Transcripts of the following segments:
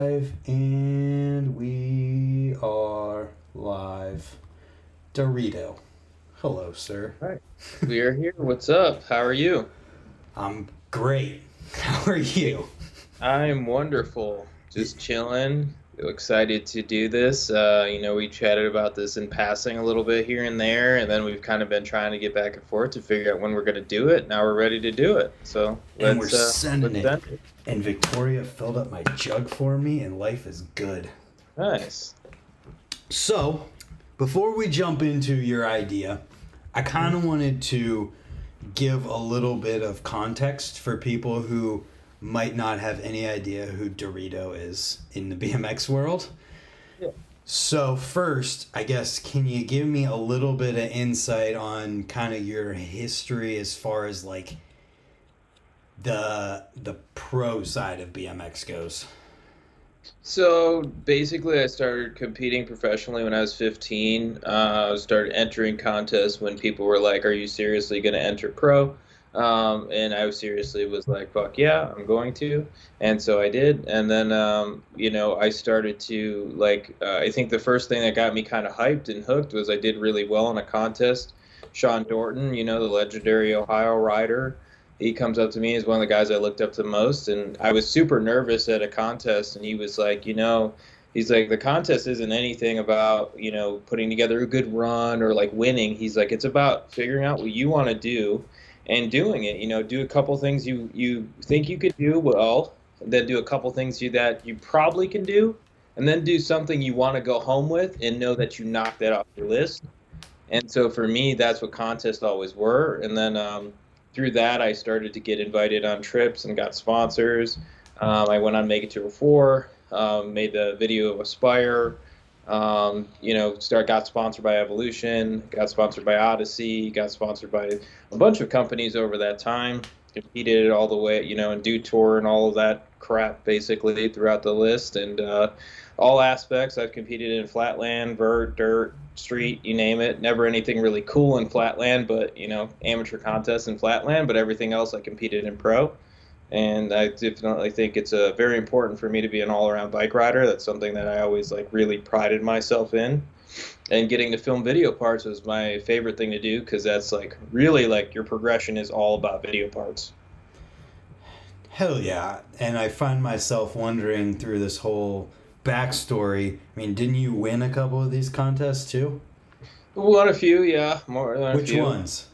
And we are live. Dorito. Hello, sir. All right. We are here. What's up? How are you? I'm great. How are you? I'm wonderful. Just chilling. Excited to do this. We chatted about this in passing a little bit here and there, and then we've kind of been trying to get back and forth to figure out when we're going to do it. Now we're ready to do it. So And we're let's sending it. send it. And Victoria filled up my jug for me, and life is good. Nice. So, before we jump into your idea, I kind of wanted to give a little bit of context for people who might not have any idea who Dorito is in the BMX world. Yeah. So first, I guess, can you give me a little bit of insight on kind of your history as far as like the pro side of BMX goes? So basically, I started competing professionally when I was 15. I started entering contests when people were like, "Are you seriously going to enter pro?" And I seriously was like, "Fuck yeah, I'm going to." And so I did. And then, I started to I think the first thing that got me kind of hyped and hooked was I did really well in a contest. Sean Dorton, the legendary Ohio rider, he comes up to me as one of the guys I looked up to most, and I was super nervous at a contest, and he was like, he's like, the contest isn't anything about, putting together a good run or like winning. He's like, it's about figuring out what you want to do and doing it. Do a couple things you think you could do well, and then do a couple things that you probably can do, and then do something you want to go home with and know that you knocked that off your list. And so for me, that's what contests always were. And then through that, I started to get invited on trips and got sponsors. I went on Make It Tour 4, made the video of Aspire, got sponsored by Evolution, got sponsored by Odyssey, got sponsored by a bunch of companies over that time, competed all the way, in Dew Tour and all of that crap basically throughout the list. And all aspects. I've competed in flatland, vert, dirt, street, you name it. Never anything really cool in flatland, but amateur contests in flatland. But everything else, I competed in pro. And I definitely think it's very important for me to be an all-around bike rider. That's something that I always really prided myself in. And getting to film video parts was my favorite thing to do because that's really your progression is all about video parts. Hell yeah. And I find myself wondering through this whole backstory. I mean, didn't you win a couple of these contests too? Won a few, yeah, more than a Which few. ones?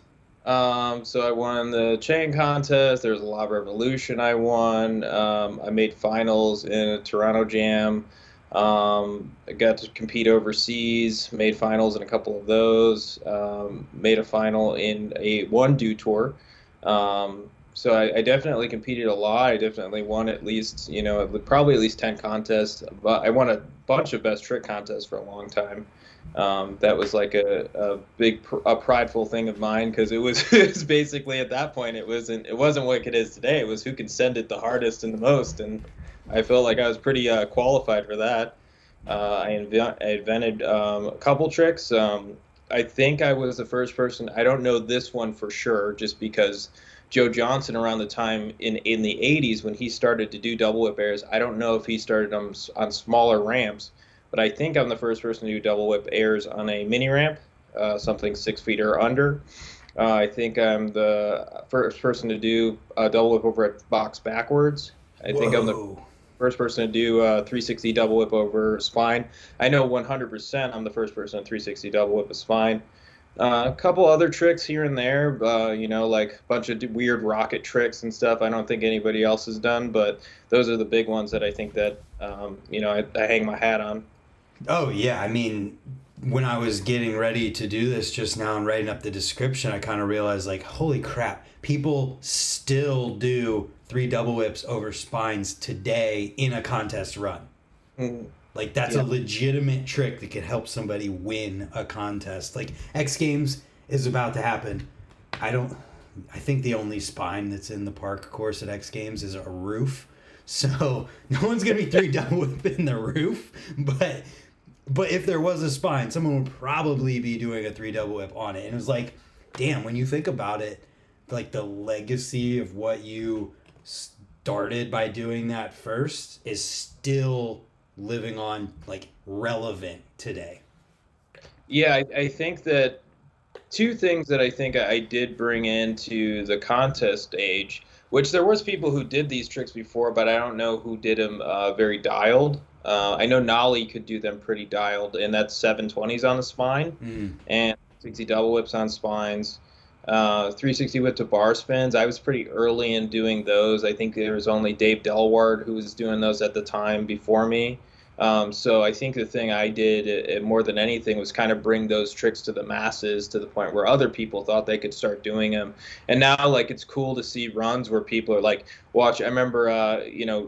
So I won the chain contest. There was a Law Revolution I won. I made finals in a Toronto Jam. I got to compete overseas. Made finals in a couple of those. Made a final in one Dew Tour. So I definitely competed a lot. I definitely won at least, probably at least 10 contests. But I won a bunch of best trick contests for a long time. That was like a big prideful thing of mine because it was, it was basically at that point it wasn't what it is today. It was who could send it the hardest and the most, and I felt like I was pretty qualified for that. I invented a couple tricks. I think I was the first person. I don't know this one for sure, just because Joe Johnson around the time in the 80s when he started to do double whip airs. I don't know if he started on smaller ramps, but I think I'm the first person to do double whip airs on a mini ramp, something 6 feet or under. I think I'm the first person to do a double whip over a box backwards. I think I'm the Whoa. first person to do a 360 double whip over spine. I know 100% I'm the first person to 360 double whip a spine. A couple other tricks here and there, like a bunch of weird rocket tricks and stuff I don't think anybody else has done, but those are the big ones that I think that, I hang my hat on. Oh, yeah. I mean, when I was getting ready to do this just now and writing up the description, I kind of realized, like, holy crap, people still do three double whips over spines today in a contest run. Mhm. Like, that's a Yeah. legitimate trick that could help somebody win a contest. Like, X Games is about to happen. I don't, I think the only spine that's in the park course at X Games is a roof. So, no one's going to be three double whipping the roof, but if there was a spine, someone would probably be doing a three double whip on it. And it was like, damn, when you think about it, like the legacy of what you started by doing that first is still living on, like, relevant today. Yeah, I think that two things that I think I did bring into the contest age, which there was people who did these tricks before, but I don't know who did them very dialed. I know Nolly could do them pretty dialed, and that's 720s on the spine, and 60 double whips on spines, 360 whip to bar spins. I was pretty early in doing those. I think there was only Dave Delward who was doing those at the time before me. So I think the thing I did more than anything was kind of bring those tricks to the masses to the point where other people thought they could start doing them. And now, like, it's cool to see runs where people are like, watch. I remember,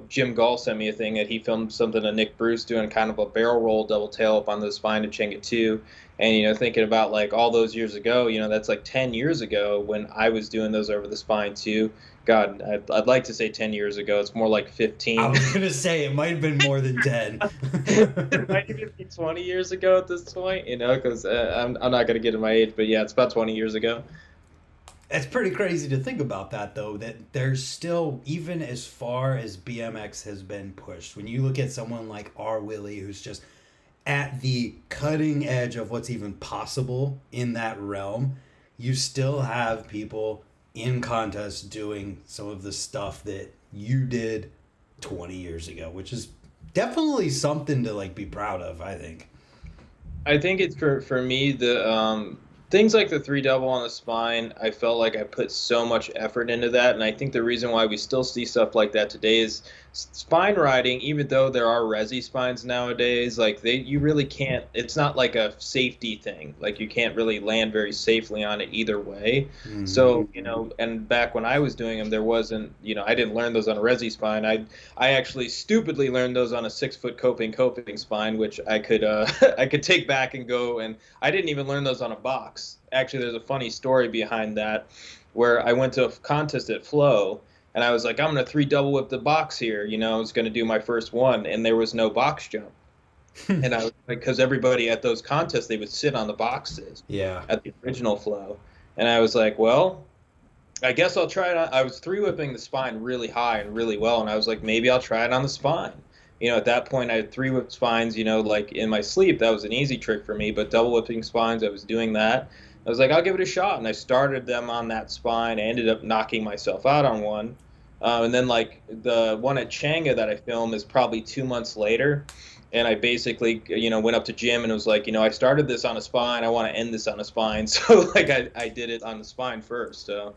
Jim Gall sent me a thing that he filmed something of Nick Bruce doing kind of a barrel roll double tail up on the spine of Chenga 2. And, thinking about, like, all those years ago, that's like 10 years ago when I was doing those over the spine too. God, I'd like to say 10 years ago. It's more like 15. I was going to say it might have been more than 10. It might even be 20 years ago at this point, because I'm not going to get in my age, but yeah, it's about 20 years ago. It's pretty crazy to think about that, though, that there's still, even as far as BMX has been pushed, when you look at someone like R. Willie, who's just at the cutting edge of what's even possible in that realm, you still have people in contests doing some of the stuff that you did 20 years ago, which is definitely something to, like, be proud of, I think. I think it's for me, the things like the 3 double on the spine, I felt like I put so much effort into that, and I think the reason why we still see stuff like that today is spine riding. Even though there are resi spines nowadays, like, you really can't, it's not like a safety thing. Like, you can't really land very safely on it either way. Mm-hmm. So, and back when I was doing them, there wasn't, I didn't learn those on a resi spine. I actually stupidly learned those on a 6-foot coping spine, which I could I could take back and go, and I didn't even learn those on a box. Actually, there's a funny story behind that, where I went to a contest at Flow, and I was like, I'm going to 3 double whip the box here. I was going to do my first one, and there was no box jump. And I was like, because everybody at those contests, they would sit on the boxes. Yeah. At the original Flow. And I was like, well, I guess I'll try it on. I was 3-whipping the spine really high and really well, and I was like, maybe I'll try it on the spine. At that point, I had 3-whip spines, like in my sleep. That was an easy trick for me, but double whipping spines, I was doing that. I was like, I'll give it a shot, and I started them on that spine. I ended up knocking myself out on one. And then, like, the one at Changa that I filmed is probably 2 months later, and I basically, went up to Jim and was like, I started this on a spine. I want to end this on a spine. So, like, I did it on the spine first. So.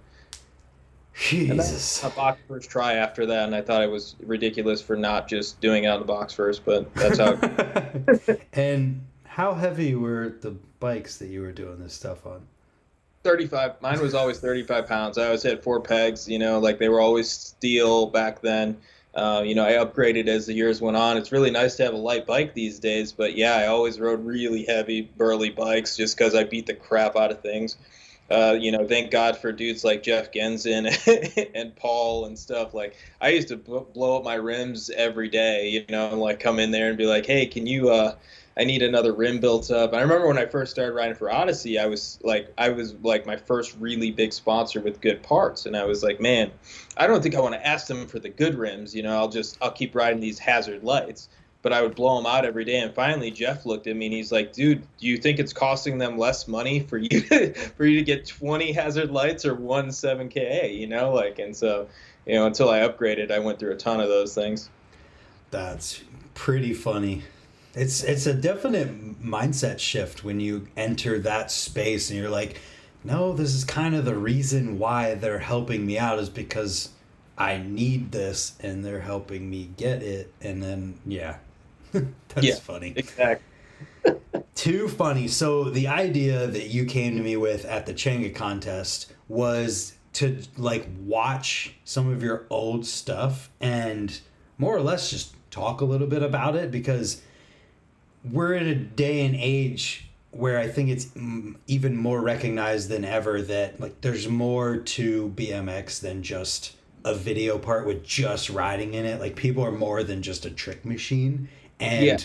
Jesus. A box first try after that, and I thought it was ridiculous for not just doing it on the box first, but that's how. And how heavy were the bikes that you were doing this stuff on? 35. Mine was always 35 pounds. I always had 4 pegs, like they were always steel back then. I upgraded as the years went on. It's really nice to have a light bike these days, but yeah, I always rode really heavy, burly bikes just because I beat the crap out of things. Thank God for dudes like Jeff Gensen and Paul and stuff. Like, I used to blow up my rims every day, like come in there and be like, hey, can you, I need another rim built up. And I remember when I first started riding for Odyssey, I was like my first really big sponsor with good parts. And I was like, man, I don't think I want to ask them for the good rims. I'll keep riding these hazard lights. But I would blow them out every day. And finally, Jeff looked at me and he's like, dude, do you think it's costing them less money for you to get 20 hazard lights or one 7KA, and so, until I upgraded, I went through a ton of those things. That's pretty funny. It's a definite mindset shift when you enter that space and you're like, no, this is kind of the reason why they're helping me out is because I need this and they're helping me get it. And then, yeah. That's funny. Exactly. Too funny. So the idea that you came to me with at the Changa contest was to, like, watch some of your old stuff and more or less just talk a little bit about it, because we're in a day and age where I think it's even more recognized than ever that, like, there's more to BMX than just a video part with just riding in it. Like, people are more than just a trick machine. And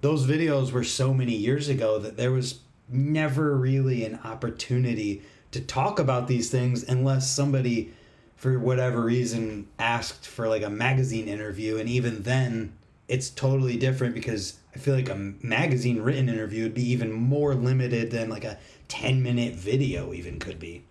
those videos were so many years ago that there was never really an opportunity to talk about these things unless somebody for whatever reason, asked for like a magazine interview, and even then, it's totally different because I feel like a magazine written interview would be even more limited than like a 10-minute video even could be.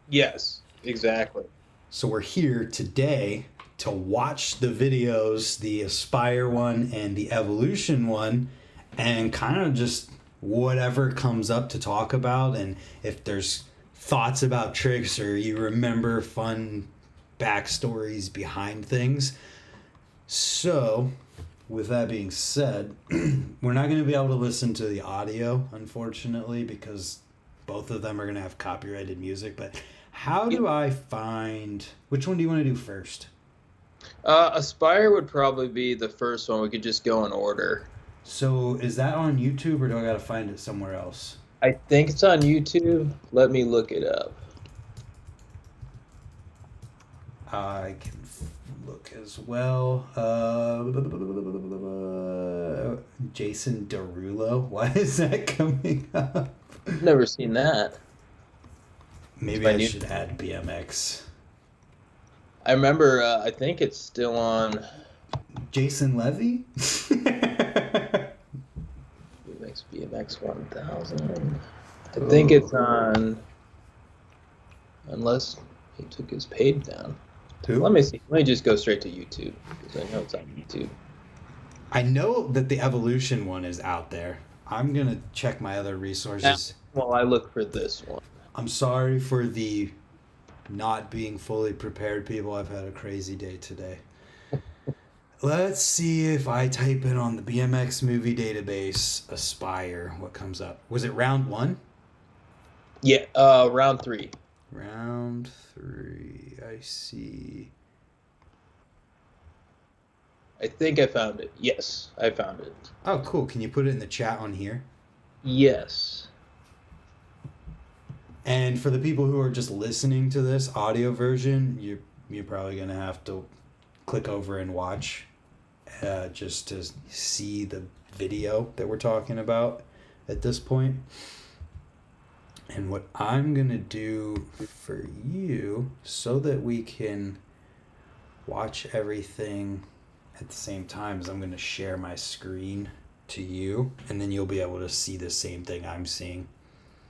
Yes, exactly. So we're here today to watch the videos, the Aspire one and the Evolution one, and kind of just whatever comes up to talk about, and if there's thoughts about tricks or you remember fun backstories behind things. So with that being said, we're not going to be able to listen to the audio, unfortunately, because both of them are going to have copyrighted music. But how do I find, which one do you want to do first? Aspire would probably be the first one. We could just go in order. So is that on YouTube, or do I got to find it somewhere else? I think it's on YouTube. Let me look it up. I can look as well. Jason Derulo. Why is that coming up? Never seen that. Maybe I should add BMX. I remember, I think it's still on... Jason Levy? BMX 1000. I think it's on... Unless he took his page down. Who? Let me see. Let me just go straight to YouTube, because I know it's on YouTube. I know that the Evolution one is out there. I'm going to check my other resources. Well, I look for this one. I'm sorry for the not being fully prepared, people. I've had a crazy day today. Let's see if I type in on the BMX movie database, Aspire, what comes up. Was it round 1? Yeah, round 3. Round 3, I see. I think I found it. Yes, I found it. Oh, cool. Can you put it in the chat on here? Yes. And for the people who are just listening to this audio version, you're probably going to have to click over and watch just to see the video that we're talking about at this point. And what I'm going to do for you, so that we can watch everything at the same time, is I'm going to share my screen to you, and then you'll be able to see the same thing I'm seeing.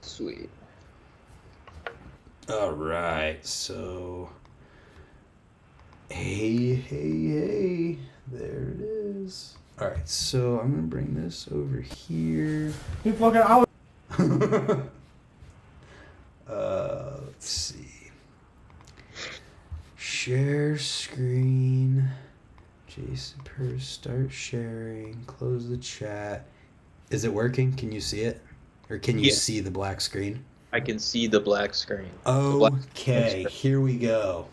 Sweet. All right, so hey, there it is. All right, so I'm gonna bring this over here. You fucking out. Let's see. Share screen. Jason Perz, start sharing. Close the chat. Is it working? Can you see it, or can you see the black screen? I can see the black screen. Okay, here we go.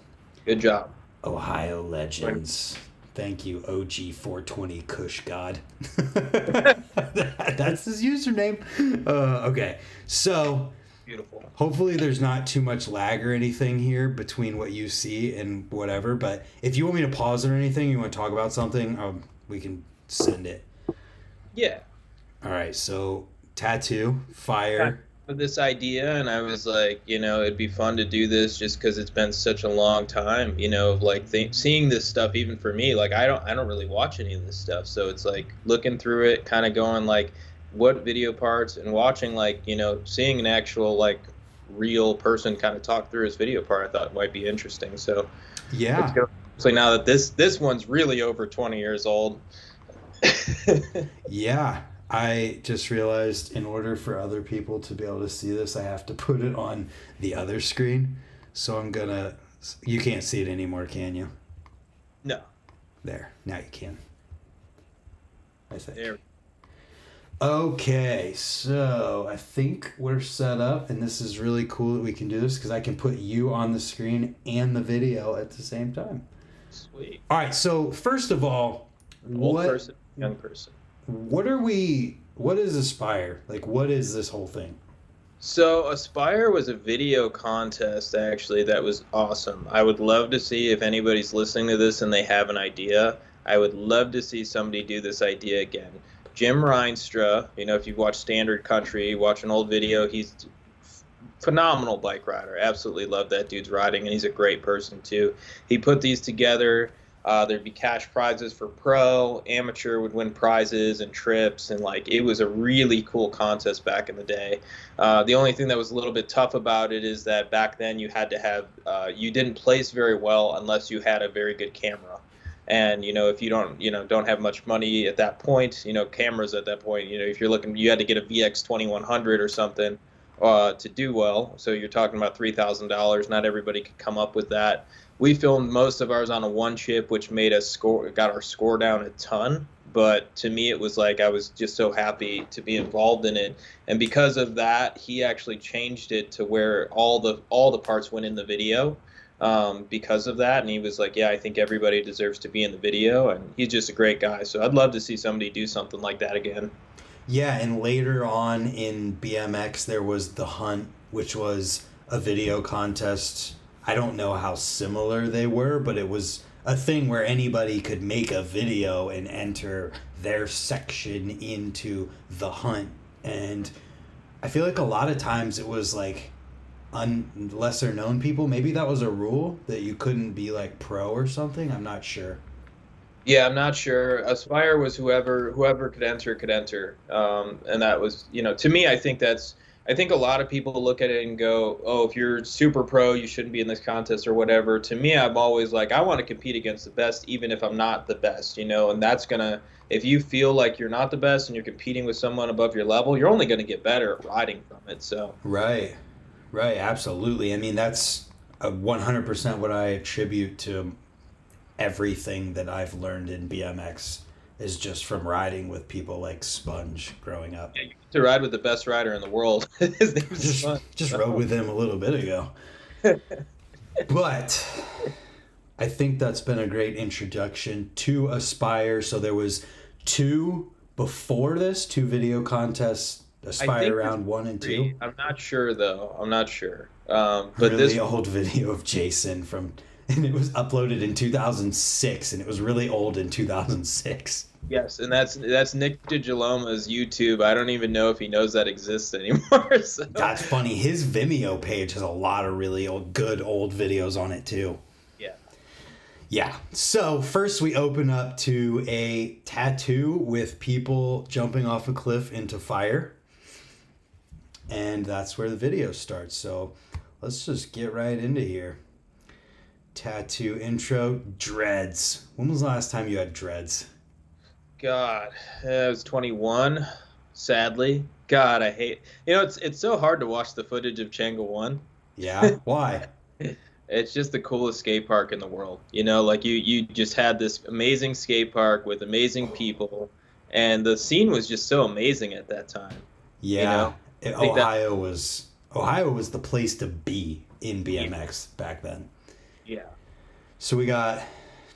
Good job. Ohio Legends. Thank you, OG420 Kush God. That's his username. Okay, so Beautiful. hopefully there's not too much lag or anything here between what you see and whatever. But if you want me to pause or anything, you want to talk about something, we can send it. Yeah. All right, so tattoo, fire. This idea, and I was like, it'd be fun to do this just because it's been such a long time, like seeing this stuff. Even for me, like I don't really watch any of this stuff, so it's like looking through it, kind of going like what video parts, and watching like seeing an actual like real person kind of talk through his video part, I thought might be interesting. So Yeah. let's go. So now that this one's really over 20 years old. Yeah. I just realized in order for other people to be able to see this, I have to put it on the other screen. So you can't see it anymore, can you? No. There. Now you can. I think. There. Okay, so I think we're set up, and this is really cool that we can do this because I can put you on the screen and the video at the same time. Sweet. All right, so first of all, Old person, young person. what is Aspire? Like, what is this whole thing? So Aspire was a video contest, actually, that was awesome. I would love to see if anybody's listening to this and they have an idea. I would love to see somebody do this idea again. Jim Reinstra, if you've watched Standard Country, watch an old video, he's phenomenal bike rider. Absolutely love that dude's riding, and he's a great person too. He put these together. There'd be cash prizes for pro, amateur would win prizes and trips, and like it was a really cool contest back in the day. The only thing that was a little bit tough about it is that back then you had to have you didn't place very well unless you had a very good camera. And if you don't have much money at that point, cameras at that point, if you're looking, you had to get a VX 2100 or something to do well. So you're talking about $3,000. Not everybody could come up with that. We filmed most of ours on a one chip, which got our score down a ton. But to me, it was like I was just so happy to be involved in it. And because of that, he actually changed it to where all the parts went in the video. Because of that, and he was like, yeah, I think everybody deserves to be in the video, and he's just a great guy. So I'd love to see somebody do something like that again. Yeah, and later on in BMX, there was the Hunt, which was a video contest. I don't know how similar they were, but it was a thing where anybody could make a video and enter their section into the Hunt. And I feel like a lot of times it was like lesser known people. Maybe that was a rule that you couldn't be like pro or something. I'm not sure. Yeah, I'm not sure. Aspire was whoever could enter. And that was, to me, I think a lot of people look at it and go, oh, if you're super pro, you shouldn't be in this contest or whatever. To me, I'm always like, I want to compete against the best, even if I'm not the best, and that's if you feel like you're not the best and you're competing with someone above your level, you're only going to get better at riding from it. So Right, absolutely. I mean, that's 100% what I attribute to everything that I've learned in BMX is just from riding with people like Sponge growing up. Yeah, you get to ride with the best rider in the world. His name is Sponge. Just rode with him a little bit ago. But I think that's been a great introduction to Aspire. So there was two video contests, Aspire round 1 and 2. I'm not sure though. But really this old video of Jason and it was uploaded in 2006, and it was really old in 2006. Yes, and that's Nick DiGiolomo's YouTube. I don't even know if he knows that exists anymore. So. That's funny. His Vimeo page has a lot of really good old videos on it too. Yeah. So first we open up to a tattoo with people jumping off a cliff into fire. And that's where the video starts. So let's just get right into here. Tattoo intro, dreads. When was the last time you had dreads? God, I was 21, sadly. God, I hate... it's so hard to watch the footage of Changa 1. Yeah? Why? It's just the coolest skate park in the world. Like you just had this amazing skate park with amazing people, and the scene was just so amazing at that time. Yeah. Ohio was the place to be in BMX back then. Yeah. So we got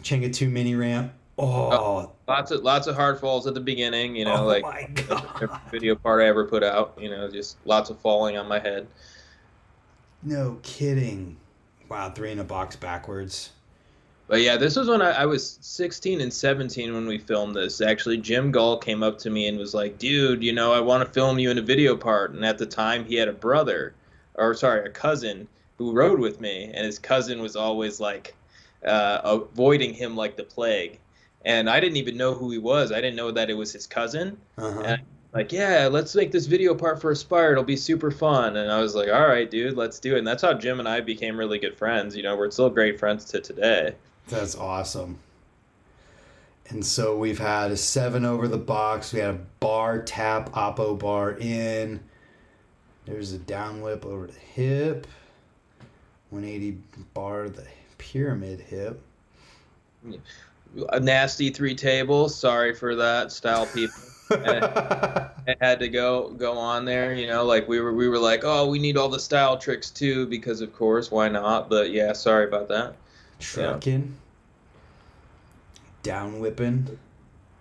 Changa 2 mini ramp. Oh, lots of hard falls at the beginning, my God. Every video part I ever put out, just lots of falling on my head. No kidding. Wow, 3 in a box backwards. But yeah, this was when I was 16 and 17 when we filmed this. Actually, Jim Gull came up to me and was like, dude, I want to film you in a video part. And at the time, he had a cousin who rode with me. And his cousin was always like avoiding him like the plague. And I didn't even know who he was. I didn't know that it was his cousin. Uh-huh. And like, yeah, let's make this video part for Aspire. It'll be super fun. And I was like, all right, dude, let's do it. And that's how Jim and I became really good friends. We're still great friends to today. That's awesome. And so we've had a 7 over the box. We had a bar tap, oppo bar in. There's a down whip over the hip. 180 bar the pyramid hip. A nasty 3 table. Sorry for that, style people. It had to go on there, like we were like, oh, we need all the style tricks too, because of course, why not? But yeah, sorry about that. Trucking. Down whipping.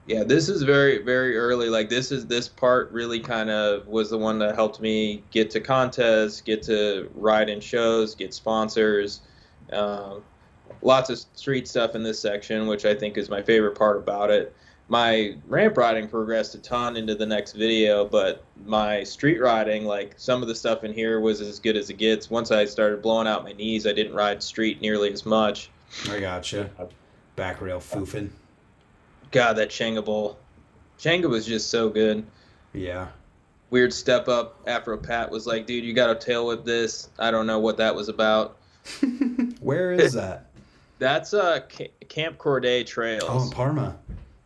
Yeah, this is very, very early. Like this part really kind of was the one that helped me get to contests, get to ride in shows, get sponsors. Lots of street stuff in this section, which I think is my favorite part about it. my ramp riding progressed a ton into the next video, but my street riding, like some of the stuff in here was as good as it gets. Once I started blowing out my knees, I didn't ride street nearly as much. I gotcha. Back rail foofing. God, that Changa Bowl. Changa was just so good. Yeah. Weird step up after a Pat was like, dude, you got to tail whip this. I don't know what that was about. Where is that? That's Camp Corday Trails. Oh, in Parma.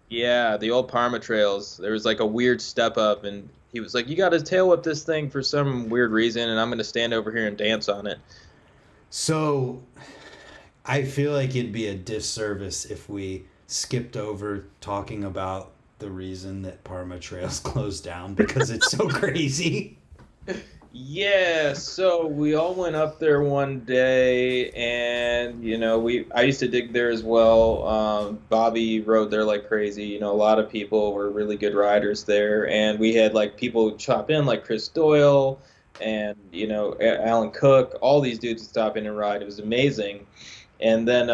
Yeah, the old Parma trails. There was like a weird step up, and he was like, you got to tail whip this thing for some weird reason, and I'm going to stand over here and dance on it. So I feel like it'd be a disservice if we skipped over talking about the reason that Parma trails closed down because it's so crazy. Yeah, so we all went up there one day, and I used to dig there as well. Bobby rode there like crazy. A lot of people were really good riders there, and we had like people chop in like Chris Doyle and Alan Cook. All these dudes would stop in and ride. It was amazing. And then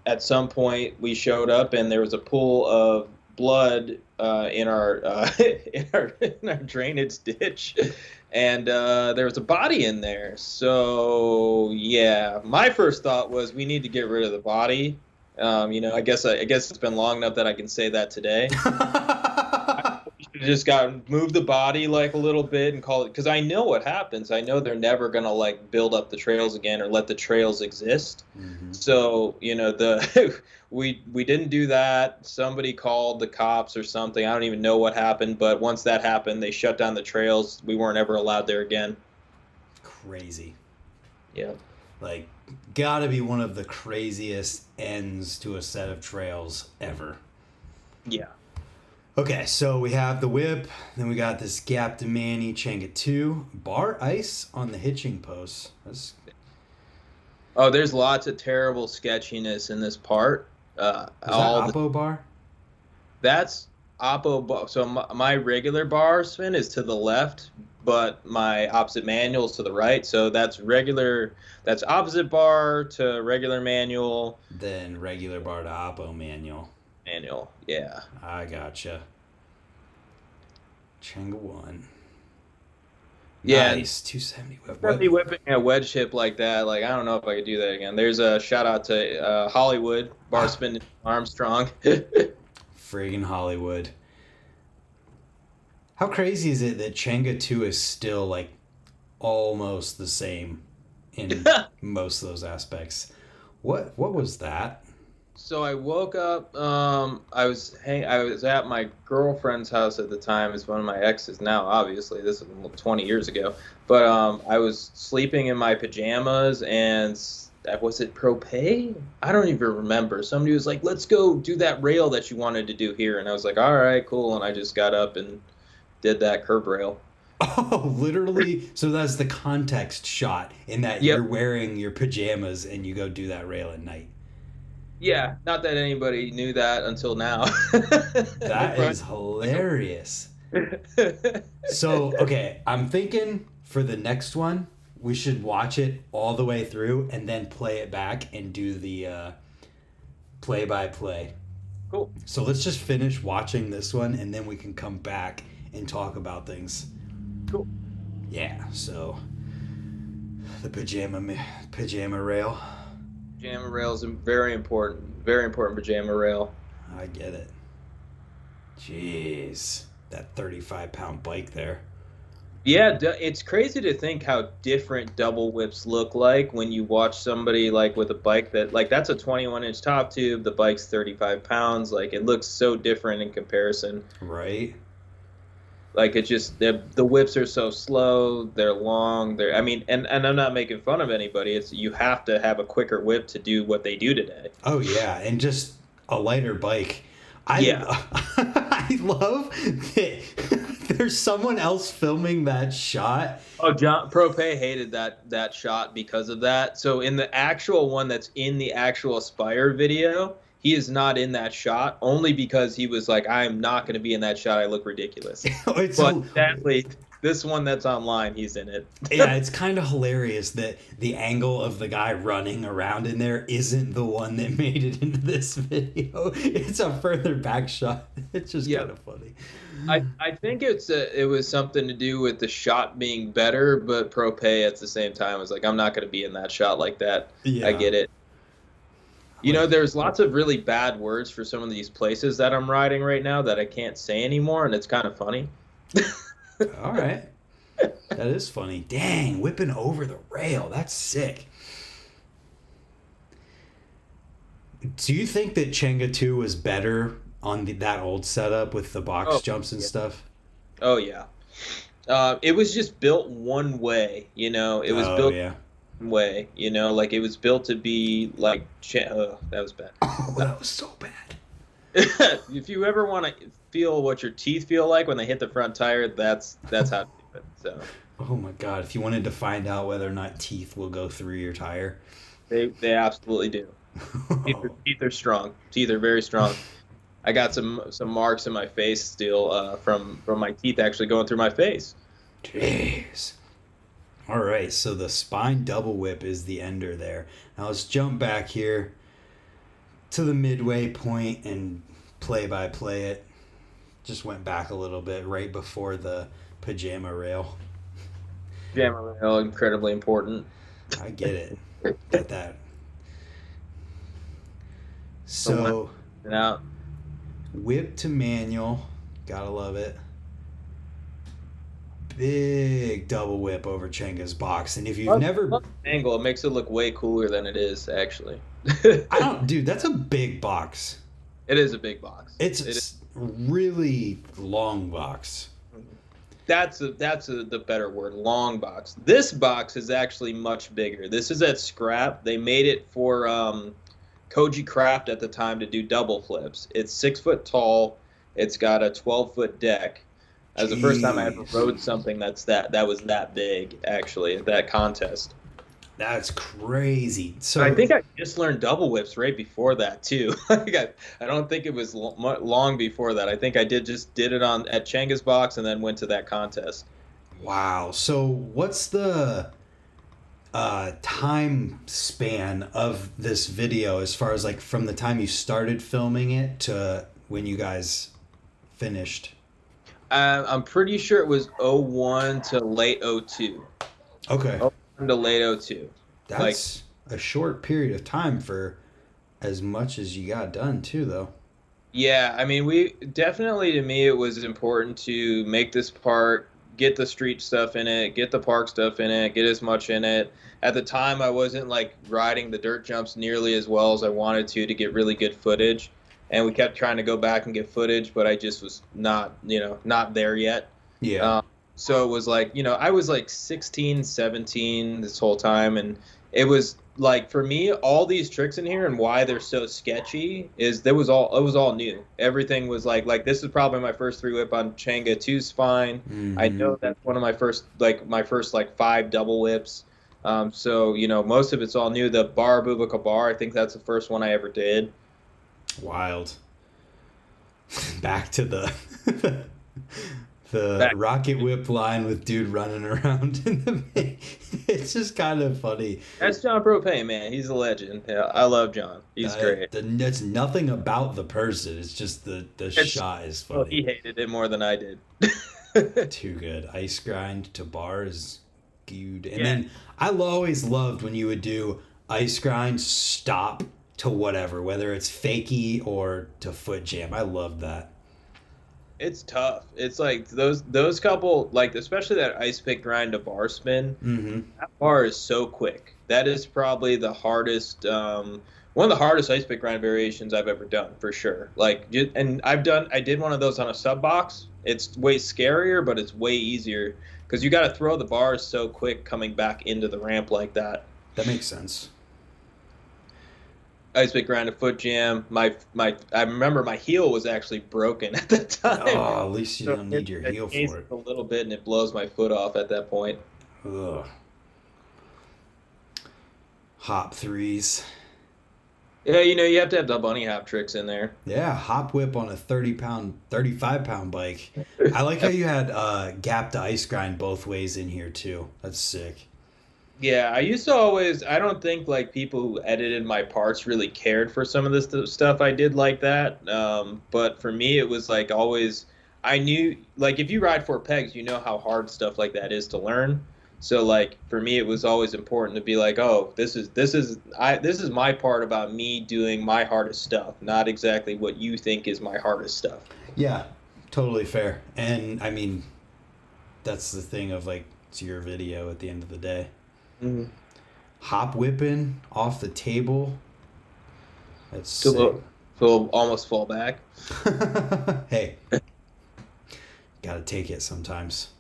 at some point we showed up, and there was a pool of blood in our in our drainage ditch. And there was a body in there. So yeah, my first thought was we need to get rid of the body. I guess it's been long enough that I can say that today. We should have just move the body like a little bit and call it, because I know what happens. I know they're never gonna like build up the trails again or let the trails exist. Mm-hmm. So we didn't do that. Somebody called the cops or something. I don't even know what happened, but once that happened, they shut down the trails. We weren't ever allowed there again. Crazy. Yeah. Like, gotta be one of the craziest ends to a set of trails ever. Yeah. Okay, so we have the whip, then we got this Gap to Manny Changa 2, bar ice on the hitching posts. Oh, there's lots of terrible sketchiness in this part. Is that Oppo bar? That's Oppo bar. So my regular bar spin is to the left, but my opposite manual is to the right. So that's opposite bar to regular manual. Then regular bar to Oppo manual. Manual, yeah. I gotcha. Changa 1. Yeah, nice. 270 whip. Definitely whipping a wedge hip like that. Like, I don't know if I could do that again. There's a shout out to Hollywood bar spin Armstrong. Friggin' Hollywood. How crazy is it that Changa 2 is still like almost the same in most of those aspects? What was that? So I woke up. I was at my girlfriend's house at the time. It's one of my exes now. Obviously, this is 20 years ago. But I was sleeping in my pajamas, and was it Propay? I don't even remember. Somebody was like, "Let's go do that rail that you wanted to do here," and I was like, "All right, cool." And I just got up and did that curb rail. Oh, literally. So that's the context shot in that You're wearing your pajamas and you go do that rail at night. Yeah, not that anybody knew that until now. That is hilarious. So, okay, I'm thinking for the next one, we should watch it all the way through and then play it back and do the play-by-play. Cool. So let's just finish watching this one and then we can come back and talk about things. Cool. Yeah, so the pajama rail. Pajama rail is very important pajama rail. I get it. Jeez, that 35-pound bike there. Yeah, it's crazy to think how different double whips look like when you watch somebody like with a bike that's a 21-inch top tube. The bike's 35 pounds. Like, it looks so different in comparison. Right. Like, it just the whips are so slow. They're long. And I'm not making fun of anybody. It's you have to have a quicker whip to do what they do today. Oh yeah, and just a lighter bike. I love that there's someone else filming that shot. Oh, John Propay hated that shot because of that. So in the actual one that's in the actual Aspire video, he is not in that shot only because he was like, I'm not going to be in that shot. I look ridiculous. But sadly, This one that's online, he's in it. Yeah, it's kind of hilarious that the angle of the guy running around in there isn't the one that made it into this video. It's a further back shot. It's just Yeah. kind of funny. I think it was something to do with the shot being better, but pro pay at the same time was like, I'm not going to be in that shot like that. Yeah. I get it. You know, there's lots of really bad words for some of these places that I'm riding right now that I can't say anymore, and it's kind of funny. All right. That is funny. Dang, whipping over the rail. That's sick. Do you think that Chenga 2 was better on that old setup with the box jumps and stuff? Oh, yeah. It was just built one way, you know. It was built one way, you know. Like, it was built to be like... that was bad. Oh, that was so bad. If you ever want to feel what your teeth feel like when they hit the front tire, that's how to do it. So. Oh my God! If you wanted to find out whether or not teeth will go through your tire, they absolutely do. Teeth are strong. Teeth are very strong. I got some marks in my face still from my teeth actually going through my face. Jeez. All right, so the spine double whip is the ender there. Now let's jump back here to the midway point and play by play it. Just went back a little bit right before the pajama rail. Pajama rail, incredibly important. I get it. Get that. So, whip to manual. Gotta love it. Big double whip over Chenga's box. And if you've never... Angle, it makes it look way cooler than it is, actually. Dude, that's a big box. It is a big box. It's really long box. That's the better word, long box. This box is actually much bigger. This is at Scrap. They made it for Koji Craft at the time to do double flips. It's 6 foot tall. It's got a 12-foot deck. That was the first time I ever rode something that was that big, actually, at that contest. That's crazy. So I think I just learned double whips right before that too. I don't think it was long before that. I think I did it at Chenga's box and then went to that contest. Wow. So what's the time span of this video as far as like from the time you started filming it to when you guys finished? I'm pretty sure it was 01 to late 02. Okay. 01 to late 02. That's a short period of time for as much as you got done too, though. Yeah, I mean, we definitely, to me, it was important to make this part, get the street stuff in it, get the park stuff in it, get as much in it. At the time, I wasn't like riding the dirt jumps nearly as well as I wanted to get really good footage. And we kept trying to go back and get footage, but I just was not there yet. Yeah. So it was like, I was like 16, 17 this whole time. And it was like, for me, all these tricks in here and why they're so sketchy is it was all new. Everything was like this is probably my first 3-whip on Chenga 2 spine. Mm-hmm. I know that's one of my first 5 double whips. So, most of it's all new. The bar Bubaka bar, I think that's the first one I ever did. Wild. Back to the rocket whip line with dude running around in the it's just kind of funny. That's John Propane, man. He's a legend. Yeah, I love John. He's great. It's nothing about the person. It's just the shot is funny. Well, he hated it more than I did. Too good. Ice grind to bars. Good. And then I always loved when you would do ice grind, stop to whatever, whether it's fakie or to foot jam. I love that. It's tough. It's like those couple, like especially that ice pick grind to bar spin. Mm-hmm. That bar is so quick. That is probably the hardest, one of the hardest ice pick grind variations I've ever done for sure. And I did one of those on a sub box. It's way scarier, but it's way easier because you got to throw the bars so quick coming back into the ramp like that. That makes sense. Ice pick grind a foot jam. I remember my heel was actually broken at the time. Oh, at least you don't need your heel for it. A little bit, and it blows my foot off at that point. Ugh. Hop threes. Yeah, you have to have the bunny hop tricks in there. Yeah, hop whip on a 30-pound, 35-pound bike. I like how you had gap to ice grind both ways in here too. That's sick. Yeah, I used to always, I don't think like people who edited my parts really cared for some of this stuff I did like that. But for me, it was like always, I knew, like if you ride four pegs, you know how hard stuff like that is to learn. So like for me, it was always important to be like, oh, this is my part about me doing my hardest stuff, not exactly what you think is my hardest stuff. Yeah, totally fair. And I mean, that's the thing of like, it's your video at the end of the day. Mm-hmm. Hop whipping off the table. That's To sick. almost fall back. Hey, gotta take it sometimes.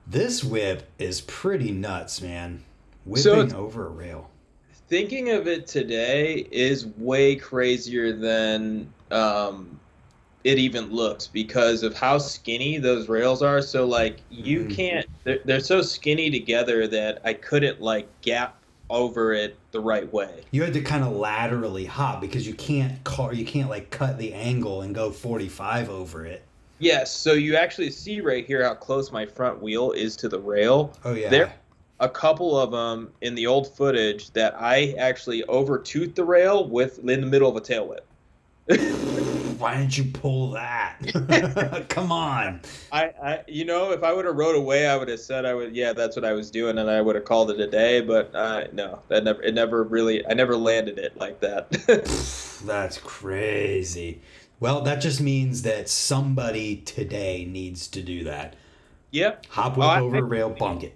This whip is pretty nuts, man. So Whipping over a rail. thinking of it today is way crazier than it even looks because of how skinny those rails are. So like you Mm. can't, they're so skinny together that I couldn't like gap over it the right way. You had to kind of laterally hop because you can't like cut the angle and go 45 over it. Yes, so you actually see right here how close my front wheel is to the rail. Oh There yeah. a couple of them in the old footage that I actually over toothed the rail with in the middle of a tail whip. Why didn't you pull that? Come on. If I would have rode away, I would have said yeah, that's what I was doing, and I would have called it a day. But no, it never really, I never landed it like that. That's crazy. Well, that just means that somebody today needs to do that. Yep. Hop Oh, whip over a rail, bunk it.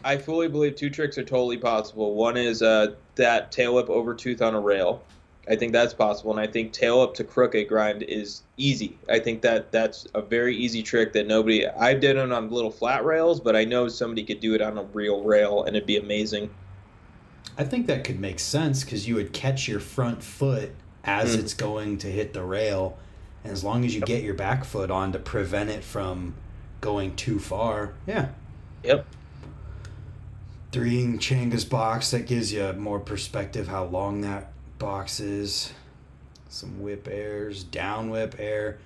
I fully believe two tricks are totally possible. One is that tail whip over tooth on a rail. I think that's possible, and I think tail up to crooked grind is easy. I think that's a very easy trick that nobody. I did it on little flat rails, but I know somebody could do it on a real rail, and it'd be amazing. I think that could make sense because you would catch your front foot as it's going to hit the rail. And as long as you get your back foot on to prevent it from going too far, yeah. Yep. 3 Changa's box, that gives you more perspective how long that box is. Some whip airs, down whip air.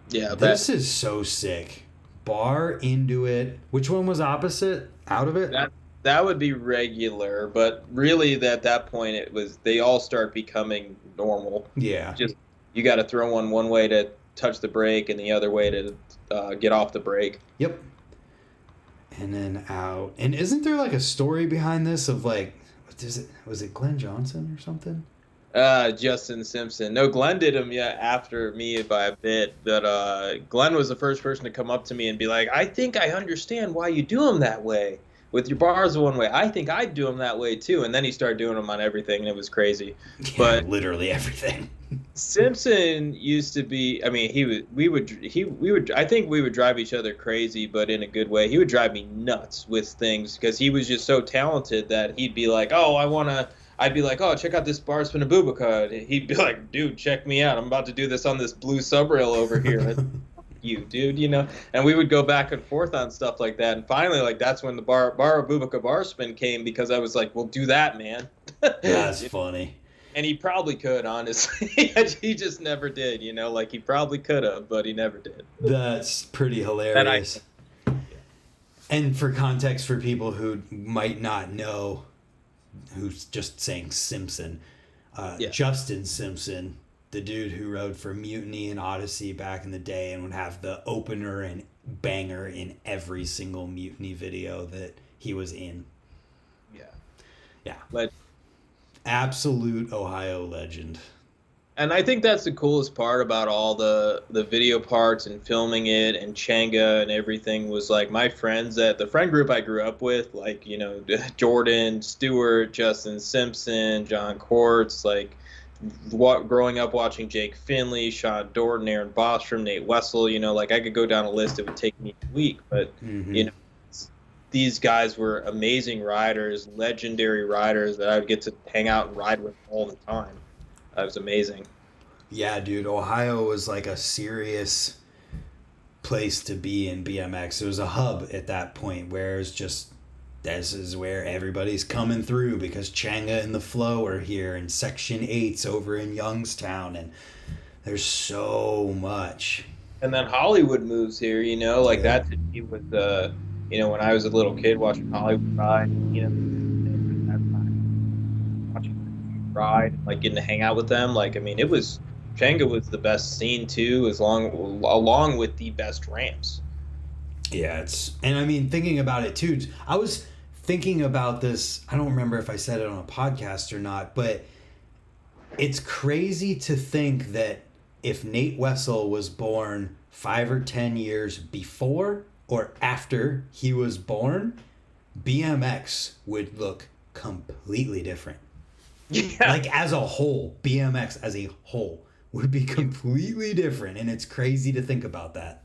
Yeah. This is so sick. Bar into it. Which one was opposite? Out of it? That would be regular, but really at that point they all start becoming normal. Yeah. Just you got to throw one way to touch the brake and the other way to get off the brake. Yep. And then out. And isn't there like a story behind this of like, what is it? Was it Glenn Johnson or something? Justin Simpson. No, Glenn did him after me by a bit, but Glenn was the first person to come up to me and be like, "I think I understand why you do them that way with your bars one way. I think I'd do them that way too." And then he started doing them on everything, and it was crazy. Yeah, But literally everything. Simpson used to be. I mean, we would. I think we would drive each other crazy, but in a good way. He would drive me nuts with things because he was just so talented that he'd be like, "Oh, I'd be like, "Oh, check out this bar spin a boobica." And he'd be like, "Dude, check me out. I'm about to do this on this blue subrail over here." You, dude, and we would go back and forth on stuff like that. And finally, like that's when the bar boobica bar spin came because I was like, "Well, do that, man." That's funny. And he probably could, honestly. He just never did, like he probably could have, but he never did. That's pretty hilarious. And for context for people who might not know, who's just saying Simpson, Justin Simpson, the dude who rode for Mutiny and Odyssey back in the day and would have the opener and banger in every single Mutiny video that he was in. Yeah. But absolute Ohio legend. And I think that's the coolest part about all the video parts and filming it and Changa and everything was like my friends the friend group I grew up with, like, Jordan, Stewart, Justin Simpson, John Quartz, like growing up watching Jake Finley, Sean Dorton, Aaron Bostrom, Nate Wessel, like I could go down a list. It would take me a week, but, these guys were amazing riders, legendary riders that I would get to hang out and ride with all the time. That was amazing. Yeah, dude. Ohio was like a serious place to be in BMX. It was a hub at that point where it was just this is where everybody's coming through because Changa and the Flow are here, and Section 8's over in Youngstown, and there's so much. And then Hollywood moves here, like Yeah. that to me was when I was a little kid watching Hollywood ride, that time watching them ride, like getting to hang out with them. Like, I mean, Changa was the best scene too, along with the best ramps. Yeah, and I mean, thinking about it too, I was thinking about this. I don't remember if I said it on a podcast or not, but it's crazy to think that if Nate Wessel was born 5 or 10 years before or after he was born, BMX would look completely different. Yeah. Like as a whole, BMX as a whole would be completely different, and it's crazy to think about that.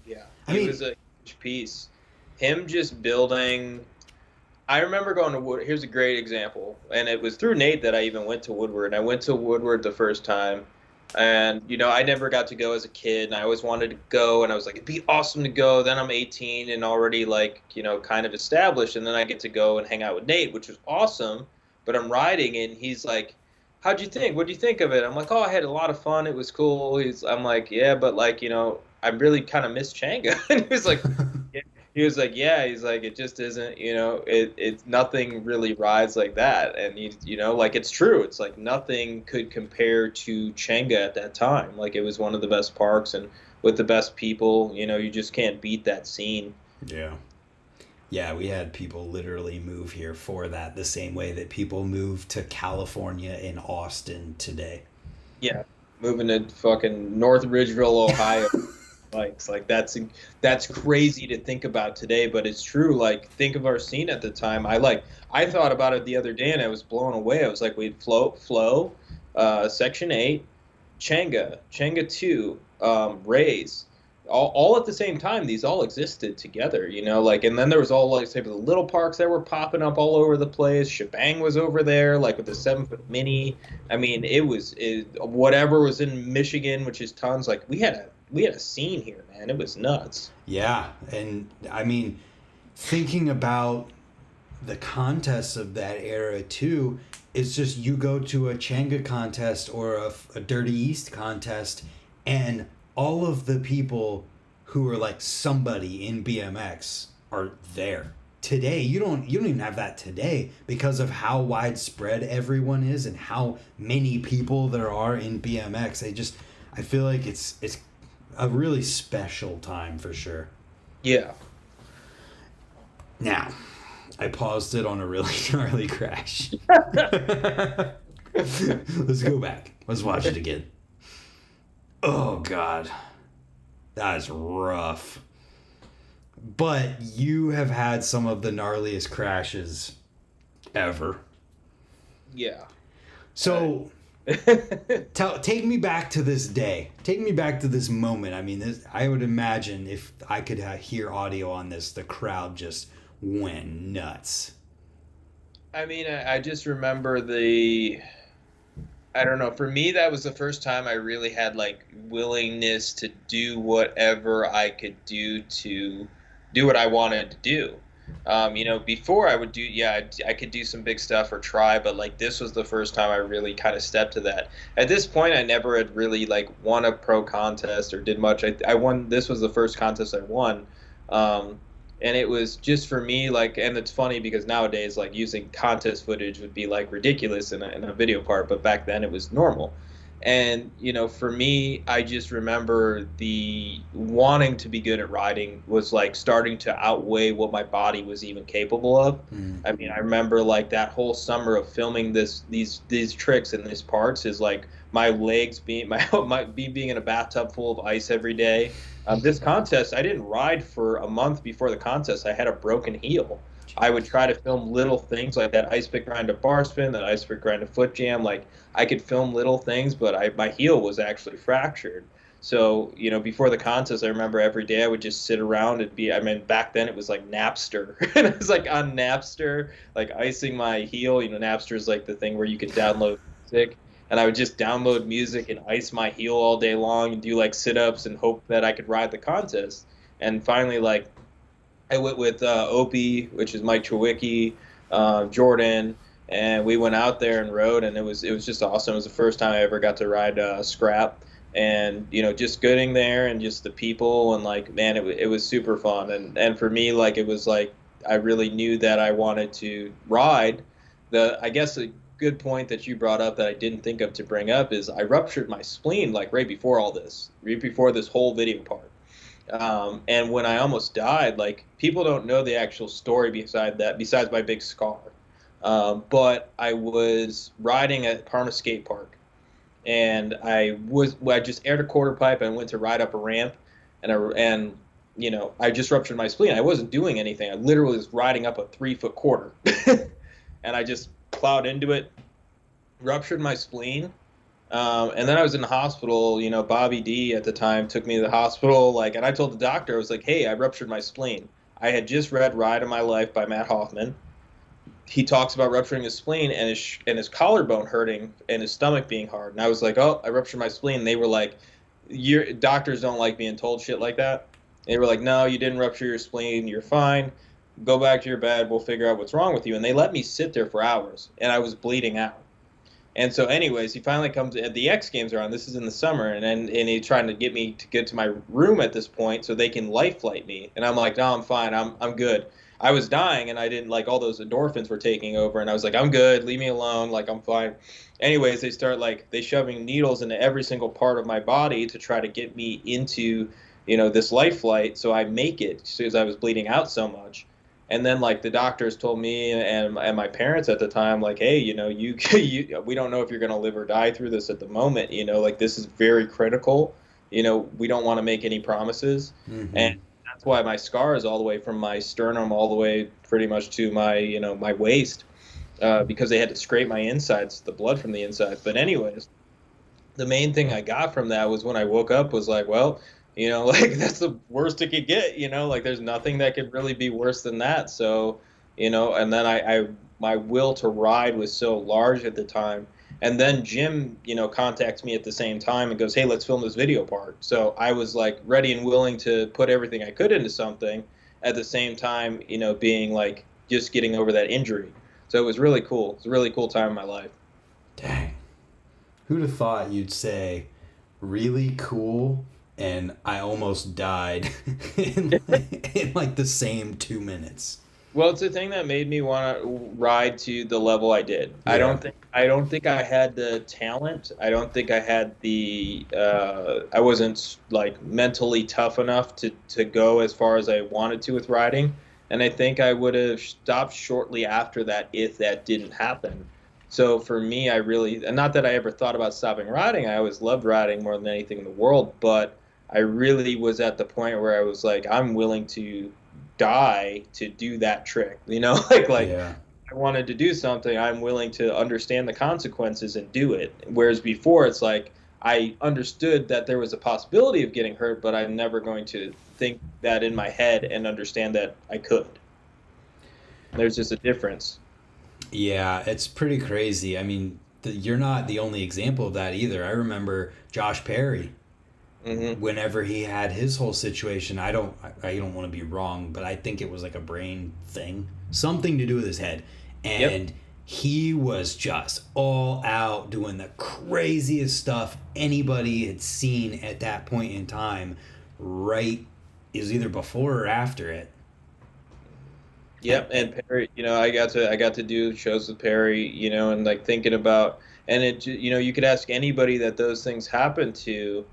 Yeah, it was a huge piece. Him just building. I remember going to Woodward. Here's a great example, and it was through Nate that I even went to Woodward. I went to Woodward the first time, and I never got to go as a kid, and I always wanted to go, and I was like, it'd be awesome to go. Then I'm 18 and already like kind of established, and then I get to go and hang out with Nate, which was awesome. But I'm riding, and he's like, how'd you think? What'd you think of it? I'm like, oh, I had a lot of fun. It was cool. I'm like, yeah, but like, I really kind of miss Changa. And he was like, yeah, he's like, it just isn't, it's nothing really rides like that. And like, it's true. It's like nothing could compare to Changa at that time. Like, it was one of the best parks and with the best people, you just can't beat that scene. Yeah. Yeah, we had people literally move here for that, the same way that people move to California in Austin today. Yeah, moving to fucking North Ridgeville, Ohio. Like that's crazy to think about today, but it's true. Like, think of our scene at the time. I thought about it the other day, and I was blown away. I was like, we'd Flow, Section 8, Changa 2, Rays. All at the same time. These all existed together, like, and then there was all like, say, the little parks that were popping up all over the place. Shebang was over there, like with the 7-foot mini. I mean, whatever was in Michigan, which is tons. Like, we had a scene here, man. It was nuts. Yeah, and I mean, thinking about the contests of that era too, it's just you go to a Changa contest or a Dirty East contest, and all of the people who are like somebody in BMX are there. Today, you don't even have that today because of how widespread everyone is and how many people there are in BMX. I feel like it's a really special time for sure. Yeah. Now, I paused it on a really gnarly crash. Let's go back. Let's watch it again. Oh, God. That is rough. But you have had some of the gnarliest crashes ever. Yeah. So, take me back to this day. Take me back to this moment. I mean, I would imagine if I could hear audio on this, the crowd just went nuts. I mean, I just remember I don't know. For me, that was the first time I really had like willingness to do whatever I could do to do what I wanted to do. Before I would do, I could do some big stuff or try, but like this was the first time I really kind of stepped to that. At this point, I never had really like won a pro contest or did much. I won. This was the first contest I won. And it was just for me, like, and it's funny because nowadays, like, using contest footage would be, like, ridiculous in a video part, but back then it was normal. And, for me, I just remember the wanting to be good at riding was, like, starting to outweigh what my body was even capable of. I mean, I remember, like, that whole summer of filming these tricks and these parts is, like, my legs being, me being in a bathtub full of ice every day. This contest, I didn't ride for a month before the contest. I had a broken heel. I would try to film little things like that ice pick grind to bar spin, that ice pick grind to foot jam. Like, I could film little things, but my heel was actually fractured. So, before the contest, I remember every day I would just sit around and back then it was like Napster. And it was like on Napster, like icing my heel. Napster is like the thing where you could download music. And I would just download music and ice my heel all day long and do like sit-ups and hope that I could ride the contest. And finally, like, I went with Opie, which is Mike Chewicki, Jordan, and we went out there and rode, and it was just awesome. It was the first time I ever got to ride scrap, and just getting there and just the people and like man, it was super fun. And for me, like it was like I really knew that I wanted to ride. I guess a good point that you brought up that I didn't think of to bring up is I ruptured my spleen like right before this whole video part. And when I almost died, like people don't know the actual story beside that, besides my big scar. But I was riding at Parma Skate Park, and I just aired a quarter pipe and went to ride up a ramp, and I just ruptured my spleen. I wasn't doing anything. I literally was riding up a 3-foot quarter, and I just plowed into it, ruptured my spleen. And then I was in the hospital. Bobby D at the time took me to the hospital. And I told the doctor, I was like, "Hey, I ruptured my spleen." I had just read "Ride of My Life" by Matt Hoffman. He talks about rupturing his spleen and his collarbone hurting and his stomach being hard. And I was like, "Oh, I ruptured my spleen." And they were like, "Your doctors don't like being told shit like that." And they were like, "No, you didn't rupture your spleen. You're fine. Go back to your bed. We'll figure out what's wrong with you." And they let me sit there for hours, and I was bleeding out. And so, anyways, he finally comes. The X Games are on. This is in the summer, and he's trying to get me to get to my room at this point so they can life flight me. And I'm like, "No, I'm fine. I'm good." I was dying, and I didn't like all those endorphins were taking over, and I was like, "I'm good. Leave me alone. Like I'm fine." Anyways, they shoving needles into every single part of my body to try to get me into this life flight, so I make it because I was bleeding out so much. And then like the doctors told me and my parents at the time, like, "Hey, we don't know if you're gonna live or die through this at the moment. Like this is very critical. We don't want to make any promises." Mm-hmm. And that's why my scar is all the way from my sternum all the way pretty much to my my waist, because they had to scrape my insides, the blood from the inside. But anyways, the main thing I got from that was when I woke up was like, well, like that's the worst it could get, like there's nothing that could really be worse than that. So, and then my will to ride was so large at the time. And then Jim, contacts me at the same time and goes, "Hey, let's film this video part." So I was like ready and willing to put everything I could into something at the same time, being like just getting over that injury. So it was really cool. It's a really cool time in my life. Dang. Who'd have thought you'd say really cool and I almost died in like the same 2 minutes? Well, it's the thing that made me want to ride to the level I did. Yeah. I don't think I had the talent. I don't think I had the I wasn't like mentally tough enough to go as far as I wanted to with riding. And I think I would have stopped shortly after that if that didn't happen. So for me, and not that I ever thought about stopping riding. I always loved riding more than anything in the world, but I really was at the point where I was like, I'm willing to die to do that trick, Yeah. I wanted to do something, I'm willing to understand the consequences and do it. Whereas before, it's like I understood that there was a possibility of getting hurt, but I'm never going to think that in my head and understand that I could. There's just a difference. Yeah, it's pretty crazy. I mean, you're not the only example of that either. I remember Josh Perry. Mm-hmm. Whenever he had his whole situation, I don't want to be wrong, but I think it was like a brain thing, something to do with his head, and he was just all out doing the craziest stuff anybody had seen at that point in time. Right, is either before or after it. Yep, and Perry, I got to do shows with Perry, and like thinking about, and it, you could ask anybody that those things happen to.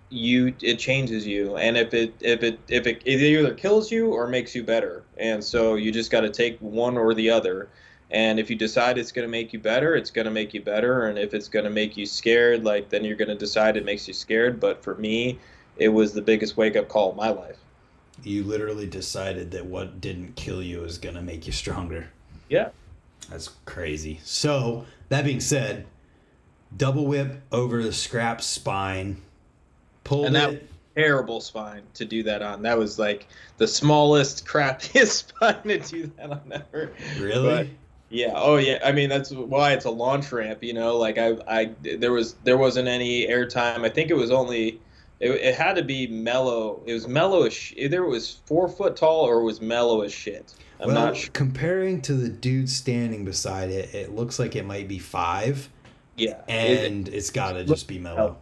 It changes you, and if it either kills you or makes you better, and so you just got to take one or the other. And if you decide it's going to make you better, it's going to make you better, and if it's going to make you scared, like then you're going to decide it makes you scared. But for me, it was the biggest wake up call of my life. You literally decided that what didn't kill you is going to make you stronger. Yeah, that's crazy. So that being said, double whip over the scrap spine. And that was a terrible spine to do that on. That was like the smallest, crappiest spine to do that on ever. Really? But, yeah. Oh, yeah. I mean, that's why it's a launch ramp. Like there wasn't any airtime. I think it was only It had to be mellow. It was mellow as either it was 4 foot tall or it was mellow as shit. I'm not Well, sure. comparing to the dude standing beside it, it looks like it might be 5, Yeah, and it's got to looks just be mellow. mellow.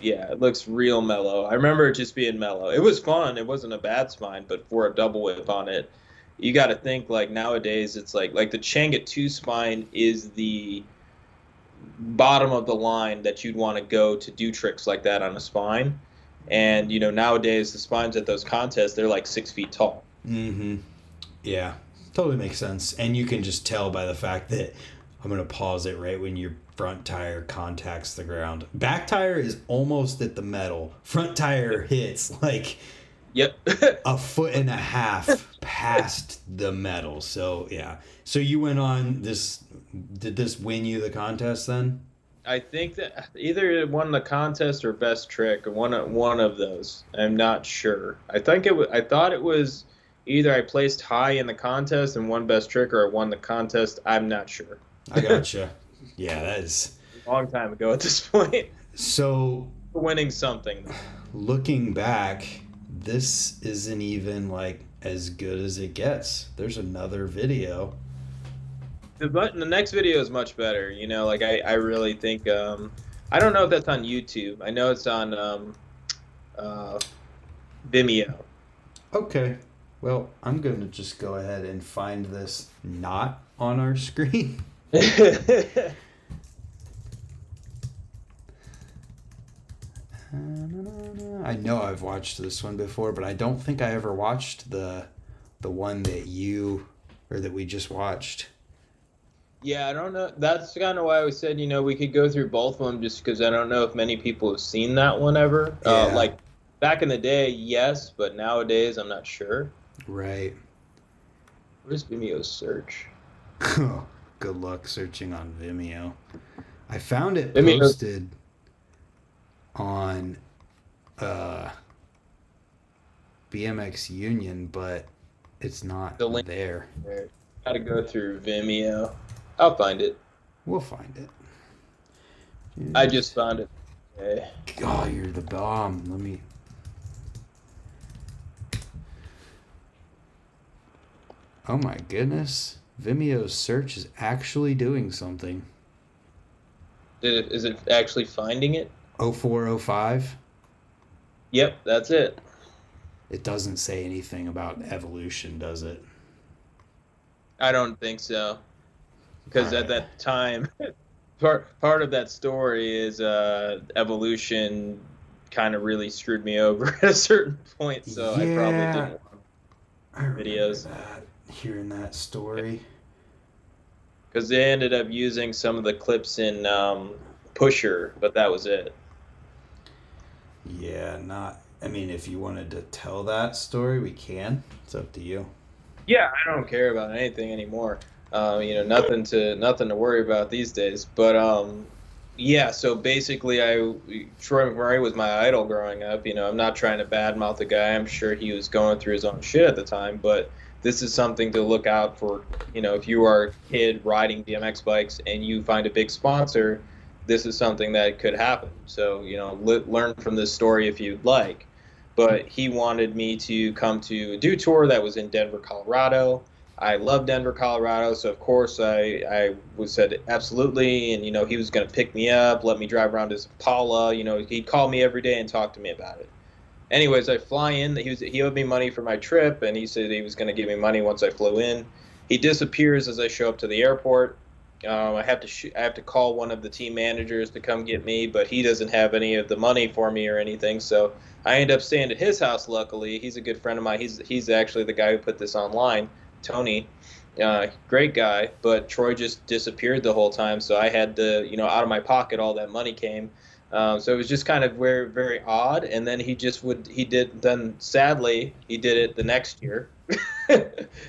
Yeah, it looks real mellow. I remember it just being mellow. It was fun. It wasn't a bad spine, but for a double whip on it, you got to think like nowadays it's like the Changa 2 spine is the bottom of the line that you'd want to go to do tricks like that on a spine. And nowadays the spines at those contests they're like 6 feet tall. Mm-hmm. Yeah, totally makes sense. And you can just tell by the fact that I'm going to pause it right when your front tire contacts the ground. Back tire is almost at the metal. Front tire hits like Yep. a foot and a half past the metal. So, yeah. So you went on this. Did this win you the contest then? I think that either it won the contest or best trick, or one of those. I'm not sure. I thought it was either I placed high in the contest and won best trick, or I won the contest. I'm not sure. I gotcha. Yeah, that is. A long time ago at this point. So, Winning something. looking back, this isn't even like as good as it gets. There's another video. The next video is much better. Like I really think I don't know if that's on YouTube. I know it's on Vimeo. Okay. Well, I'm going to just go ahead and find this not on our screen. I know I've watched this one before, but I don't think I ever watched the one that we just watched. Yeah, I don't know. That's kind of why I said, we could go through both of them just because I don't know if many people have seen that one ever. Yeah. Like back in the day, yes, but nowadays I'm not sure. Right. Where's Vimeo's search? Good luck searching on Vimeo. I found it Vimeo. posted on BMX Union, but it's not The link there. Got to go through Vimeo. I'll find it. We'll find it. I just found it. Okay. Oh, you're the bomb. Let me. Oh my goodness. Vimeo's search is actually doing something. Is it actually finding it? 0405. Yep, that's it. It doesn't say anything about evolution, does it? I don't think so. Because All at right. that time, part of that story is evolution kind of really screwed me over at a certain point, so I probably didn't want videos. Hearing that story. Because they ended up using some of the clips in Pusher, but that was it. Yeah, I mean, if you wanted to tell that story, we can. It's up to you. Yeah, I don't care about anything anymore. Nothing to worry about these days. But yeah. So basically, Troy McMurray was my idol growing up. I'm not trying to badmouth the guy. I'm sure he was going through his own shit at the time. But this is something to look out for. If you are a kid riding BMX bikes and you find a big sponsor, this is something that could happen. So learn from this story if you'd like. But he wanted me to come to a do tour that was in Denver, Colorado. I love Denver, Colorado, so of course I said absolutely, and he was going to pick me up, let me drive around his Impala. He'd call me every day and talk to me about it. Anyways, I fly in. He owed me money for my trip, and he said he was going to give me money once I flew in. He disappears as I show up to the airport. I have to call one of the team managers to come get me, but he doesn't have any of the money for me or anything, so I end up staying at his house. Luckily, he's a good friend of mine. He's actually the guy who put this online, Tony. Great guy, but Troy just disappeared the whole time, so I had to, out of my pocket, all that money came. So it was just kind of very, very odd. And then sadly, he did it the next year.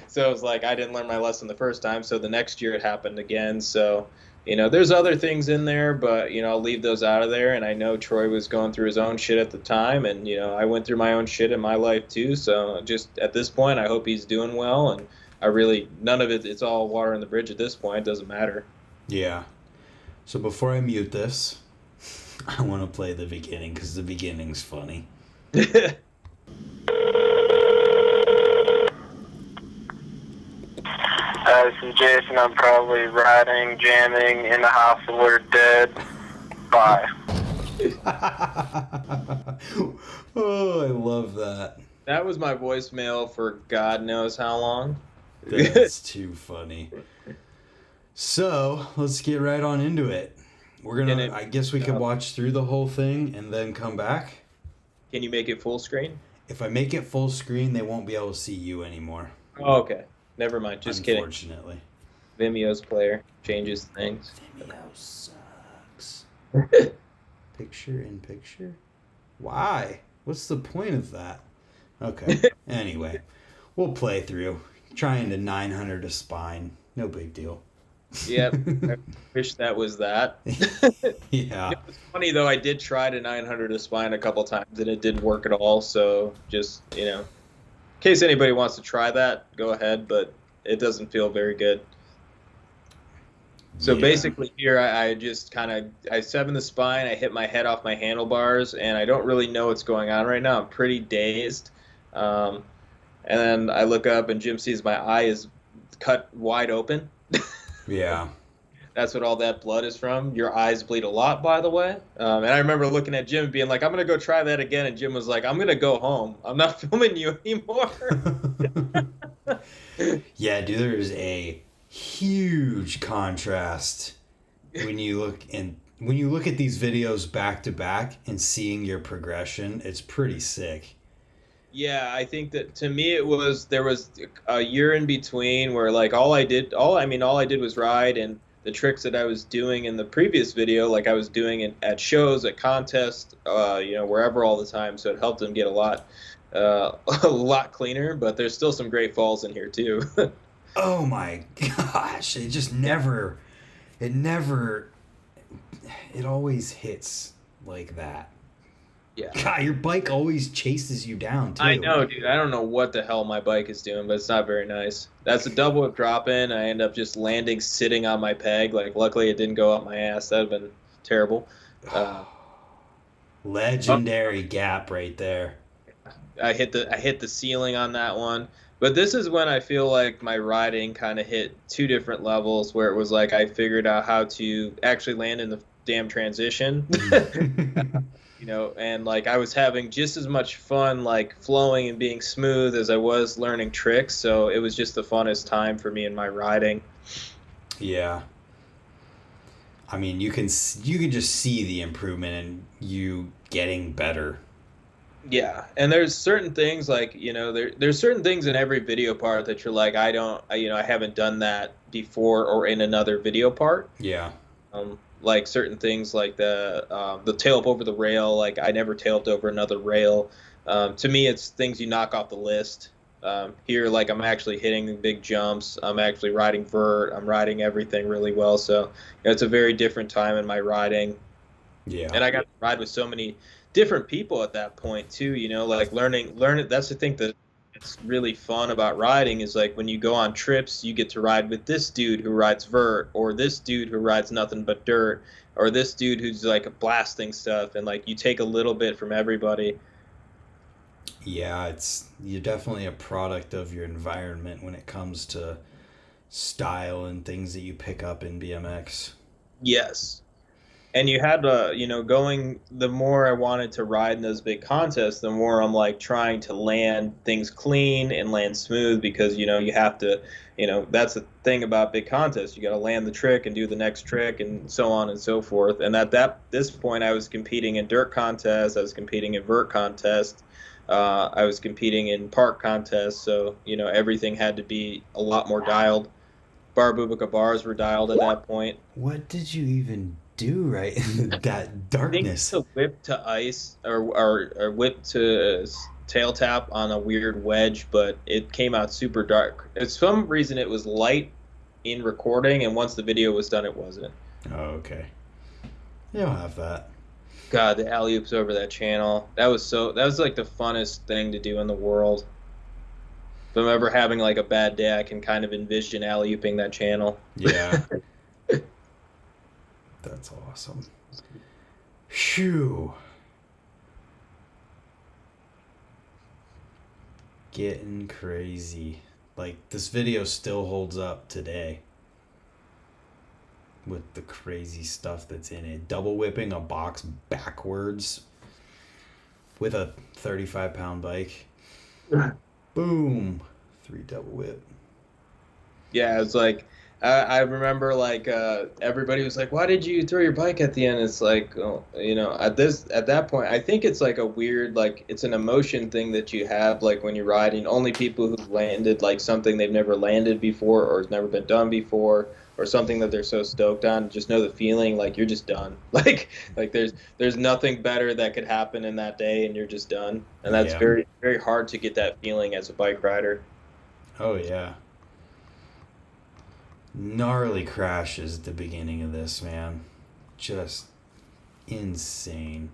So it was like, I didn't learn my lesson the first time. So the next year it happened again. So, there's other things in there, but, I'll leave those out of there. And I know Troy was going through his own shit at the time. And, I went through my own shit in my life too. So just at this point, I hope he's doing well. And none of it's all water on the bridge at this point. It doesn't matter. Yeah. So before I mute this, I want to play the beginning because the beginning's funny. This is Jason. I'm probably riding, jamming in the house and we're dead. Bye. Oh, I love that. That was my voicemail for God knows how long. That's too funny. So, let's get right on into it. I guess we could watch through the whole thing and then come back. Can you make it full screen? If I make it full screen, they won't be able to see you anymore. Oh, okay. Never mind. Just kidding. Unfortunately. Vimeo's player changes things. Vimeo sucks. Picture in picture? Why? What's the point of that? Okay. Anyway, we'll play through. Trying to 900 a spine. No big deal. Yep. I wish that was that. Yeah. It was funny, though. I did try to 900 a spine a couple times, and it didn't work at all. So just, in case anybody wants to try that, go ahead. But it doesn't feel very good. So basically here, I just I 7 the spine, I hit my head off my handlebars, and I don't really know what's going on right now. I'm pretty dazed. And then I look up, and Jim sees my eye is cut wide open. Yeah. That's what all that blood is from. Your eyes bleed a lot, by the way. And I remember looking at Jim and being like, I'm going to go try that again. And Jim was like, I'm going to go home. I'm not filming you anymore. Yeah, dude, there's a huge contrast when you look at these videos back to back and seeing your progression. It's pretty sick. Yeah, I think that to me there was a year in between where like all I did was ride, and the tricks that I was doing in the previous video, like I was doing at shows, at contests, wherever all the time. So it helped them get a lot cleaner. But there's still some great falls in here too. Oh my gosh! It always hits like that. Yeah. God, your bike always chases you down too. I know, dude. I don't know what the hell my bike is doing, but it's not very nice. That's a double whip drop in. I end up just landing sitting on my peg. Like, luckily it didn't go up my ass. That would have been terrible. Legendary gap right there. I hit the ceiling on that one. But this is when I feel like my riding kind of hit two different levels, where it was like I figured out how to actually land in the damn transition. And like I was having just as much fun like flowing and being smooth as I was learning tricks. So it was just the funnest time for me in my riding. Yeah. I mean, you can just see the improvement in you getting better. Yeah, and there's certain things like, there's certain things in every video part that you're like, I haven't done that before or in another video part. Yeah. Like certain things like the tail up over the rail, like I never tailed over another rail. To me, it's things you knock off the list. Here, like I'm actually hitting the big jumps. I'm actually riding vert. I'm riding everything really well. So it's a very different time in my riding. Yeah. And I got to ride with so many different people at that point too. Like learning. That's the thing that's really fun about riding is like when you go on trips, you get to ride with this dude who rides vert, or this dude who rides nothing but dirt, or this dude who's like blasting stuff, and like you take a little bit from everybody. Yeah, you're definitely a product of your environment when it comes to style and things that you pick up in BMX. Yes. And you had to, going, the more I wanted to ride in those big contests, the more I'm like trying to land things clean and land smooth, because, you have to, that's the thing about big contests. You got to land the trick and do the next trick and so on and so forth. And at this point, I was competing in dirt contests. I was competing in vert contests. I was competing in park contests. So, everything had to be a lot more dialed. Bar Bubika bars were dialed at that point. What did you even do right in that darkness? I think it's a whip to ice or whip to tail tap on a weird wedge, but it came out super dark. For some reason it was light in recording, and once the video was done it wasn't. Oh, okay. You'll have that. God, the alley-oops over that channel. That was like the funnest thing to do in the world. If I'm ever having like a bad day, I can kind of envision alley-ooping that channel. Yeah. That's awesome. Phew. Getting crazy. Like, this video still holds up today with the crazy stuff that's in it. Double whipping a box backwards with a 35-pound bike. Boom. 3 double whip. Yeah, it's like I remember like everybody was like, "Why did you throw your bike at the end?" It's like, oh, at that point, I think it's like a weird, like, it's an emotion thing that you have, like when you're riding. Only people who've landed like something they've never landed before or has never been done before, or something that they're so stoked on, just know the feeling like you're just done. Like there's nothing better that could happen in that day, and you're just done. And that's very, very hard to get that feeling as a bike rider. Oh yeah. Gnarly crashes at the beginning of this, man. Just insane.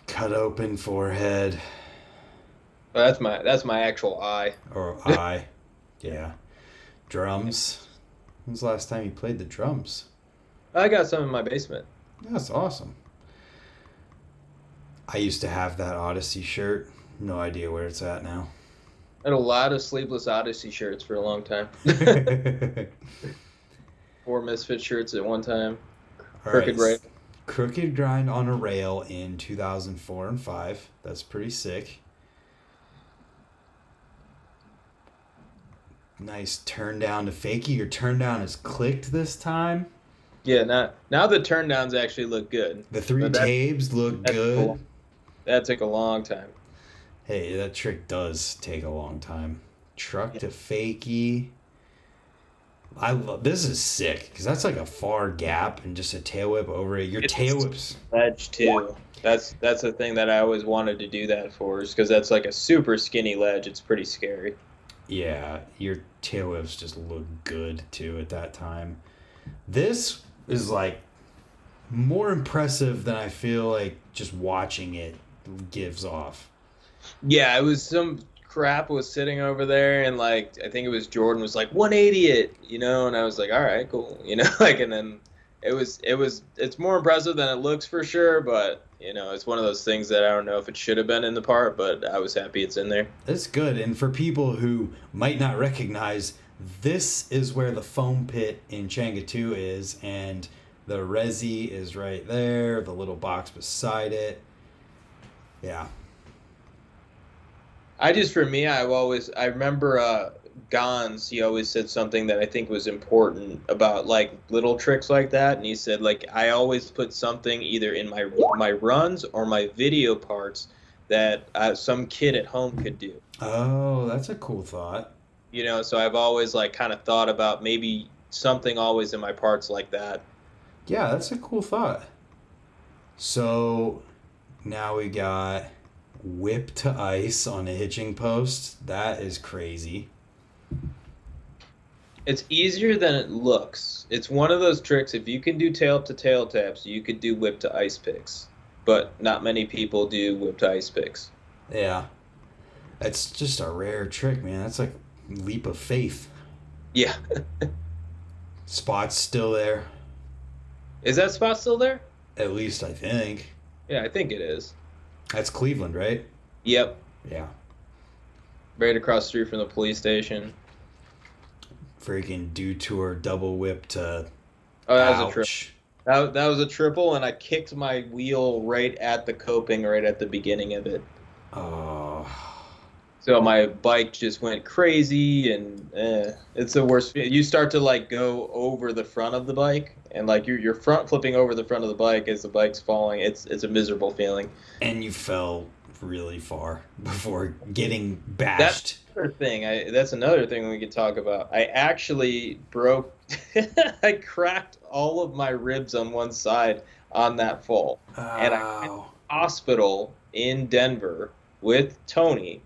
Cut open forehead. Well, that's my actual eye. Or eye. Yeah. Drums. When was the last time you played the drums? I got some in my basement. That's awesome. I used to have that Odyssey shirt. No idea where it's at now. I had a lot of Sleepless Odyssey shirts for a long time. 4 Misfit shirts at one time. Crooked Rail. Crooked Grind on a Rail in 2004 and 5. That's pretty sick. Nice turn down to fakie. Your turn down is clicked this time. Yeah, now the turn downs actually look good. The 3 tabs look good. Cool. That took a long time. Hey, that trick does take a long time. Truck to fakie. This is sick because that's like a far gap and just a tail whip over it. Your tail whips ledge too. That's the thing that I always wanted to do that for, is because that's like a super skinny ledge. It's pretty scary. Yeah, your tail whips just look good too at that time. This is like more impressive than I feel like just watching it gives off. Yeah, it was some crap was sitting over there, and like I think it was Jordan was like 180 it, and I was like, all right, cool, like, and then it's more impressive than it looks for sure, but it's one of those things that I don't know if it should have been in the part, but I was happy it's in there. It's good, and for people who might not recognize, this is where the foam pit in Changa 2 is, and the resi is right there, the little box beside it. Yeah. For me, I remember Gons, he always said something that I think was important about like little tricks like that, and he said like I always put something either in my runs or my video parts that some kid at home could do. Oh, that's a cool thought. So I've always like kind of thought about maybe something always in my parts like that. Yeah, that's a cool thought. So now we got whip to ice on a hitching post. That is crazy. It's easier than it looks. It's one of those tricks. If you can do tail to tail taps, you could do whip to ice picks, but not many people do whip to ice picks. Yeah, that's just a rare trick, man. That's like leap of faith. Yeah. Spot's still there. Is that spot still there? At least I think. Yeah, I think it is. That's Cleveland, right? Yep. Yeah. Right across the street from the police station. Freaking detour double whip to. Oh, that was a triple. That was a triple, and I kicked my wheel right at the coping, right at the beginning of it. Oh. So my bike just went crazy, and it's the worst. You start to like go over the front of the bike, and like you're front flipping over the front of the bike as the bike's falling. It's a miserable feeling. And you fell really far before getting bashed. That's another thing we could talk about. I actually broke. I cracked all of my ribs on one side on that fall, and I went to the hospital in Denver with Tony.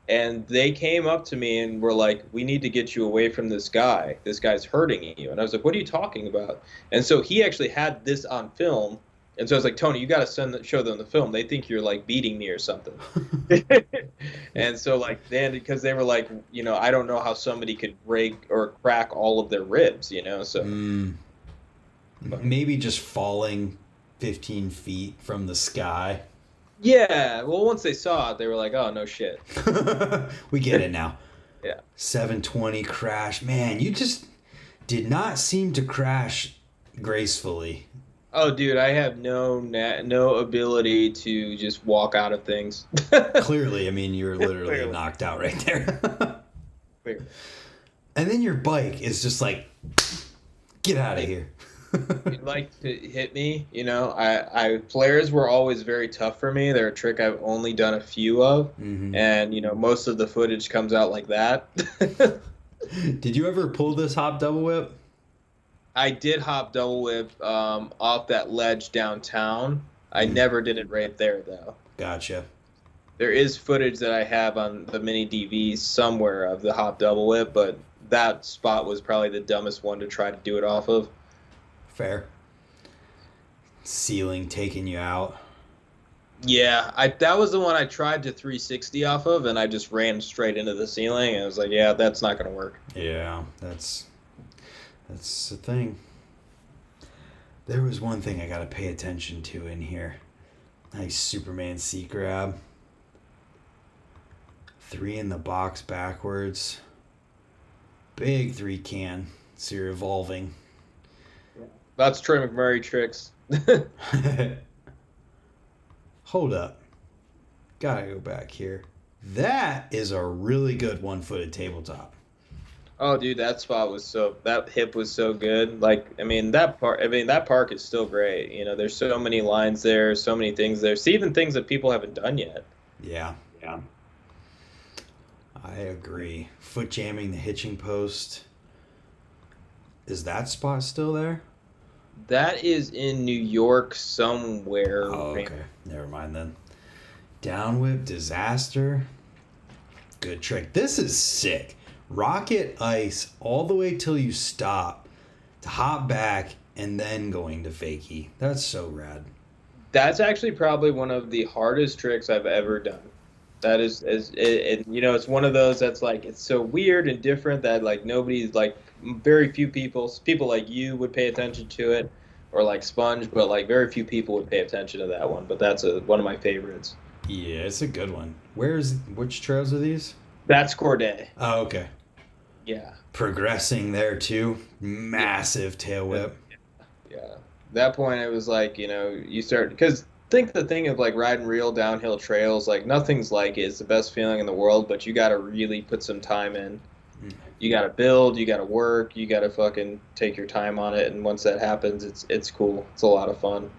And they came up to me and were like, we need to get you away from this guy. This guy's hurting you. And I was like, what are you talking about? And so he actually had this on film. And so I was like, Tony, you got to show them the film. They think you're like beating me or something. And so like then because they were like, I don't know how somebody could break or crack all of their ribs, so. Maybe just falling 15 feet from the sky. Yeah, well, once they saw it, they were like, "Oh, no shit." We get it now. Yeah. 720 crash. Man, you just did not seem to crash gracefully. Oh, dude, I have no ability to just walk out of things. Clearly, I mean, you're literally Clearly. knocked out right there. Clearly. And then your bike is just like, get out of here. You'd like to hit me, you know. I flares were always very tough for me. They're a trick I've only done a few of, Mm-hmm. and you know, most of the footage comes out like that. Did you ever pull this hop double whip? I did hop double whip off that ledge downtown. I never did it right there though. Gotcha. There is footage that I have on the mini DV somewhere of the hop double whip, but that spot was probably the dumbest one to try to do it off of. Fair. Ceiling taking you out. Yeah, that was the one I tried to 360 off of, and I just ran straight into the ceiling, and I was like, yeah, that's not going to work. Yeah, that's the thing. There was one thing I got to pay attention to in here. Nice Superman C grab. 3 in the box backwards. Big 3 can. So you're evolving. That's Troy McMurray tricks. Hold up. Gotta go back here. That is a really good one-footed tabletop. Oh, dude, that hip was so good. Like, that park is still great. You know, there's so many lines there, so many things there. See, even things that people haven't done yet. Yeah. I agree. Foot jamming the hitching post. Is that spot still there? That is in New York somewhere. Oh, okay. Never mind then. Down whip disaster. Good trick. This is sick. Rocket ice all the way till you stop to hop back and then going to fakie. That's so rad. That's actually probably one of the hardest tricks I've ever done. That is, you know, it's one of those that's like, it's so weird and different that like nobody's like, very few people like you would pay attention to it, or like Sponge, but like very few people would pay attention to that one. But that's one of my favorites. Yeah, it's a good one. Which trails are these? That's Corday. Oh, okay. Yeah. Progressing there too. Massive tail whip. Yeah. At that point, it was like, you know, you start, because think the thing of like riding real downhill trails, like nothing's like it. It's the best feeling in the world, but you got to really put some time in. You got to build, you got to work, you got to fucking take your time on it. And once that happens, it's cool. It's a lot of fun.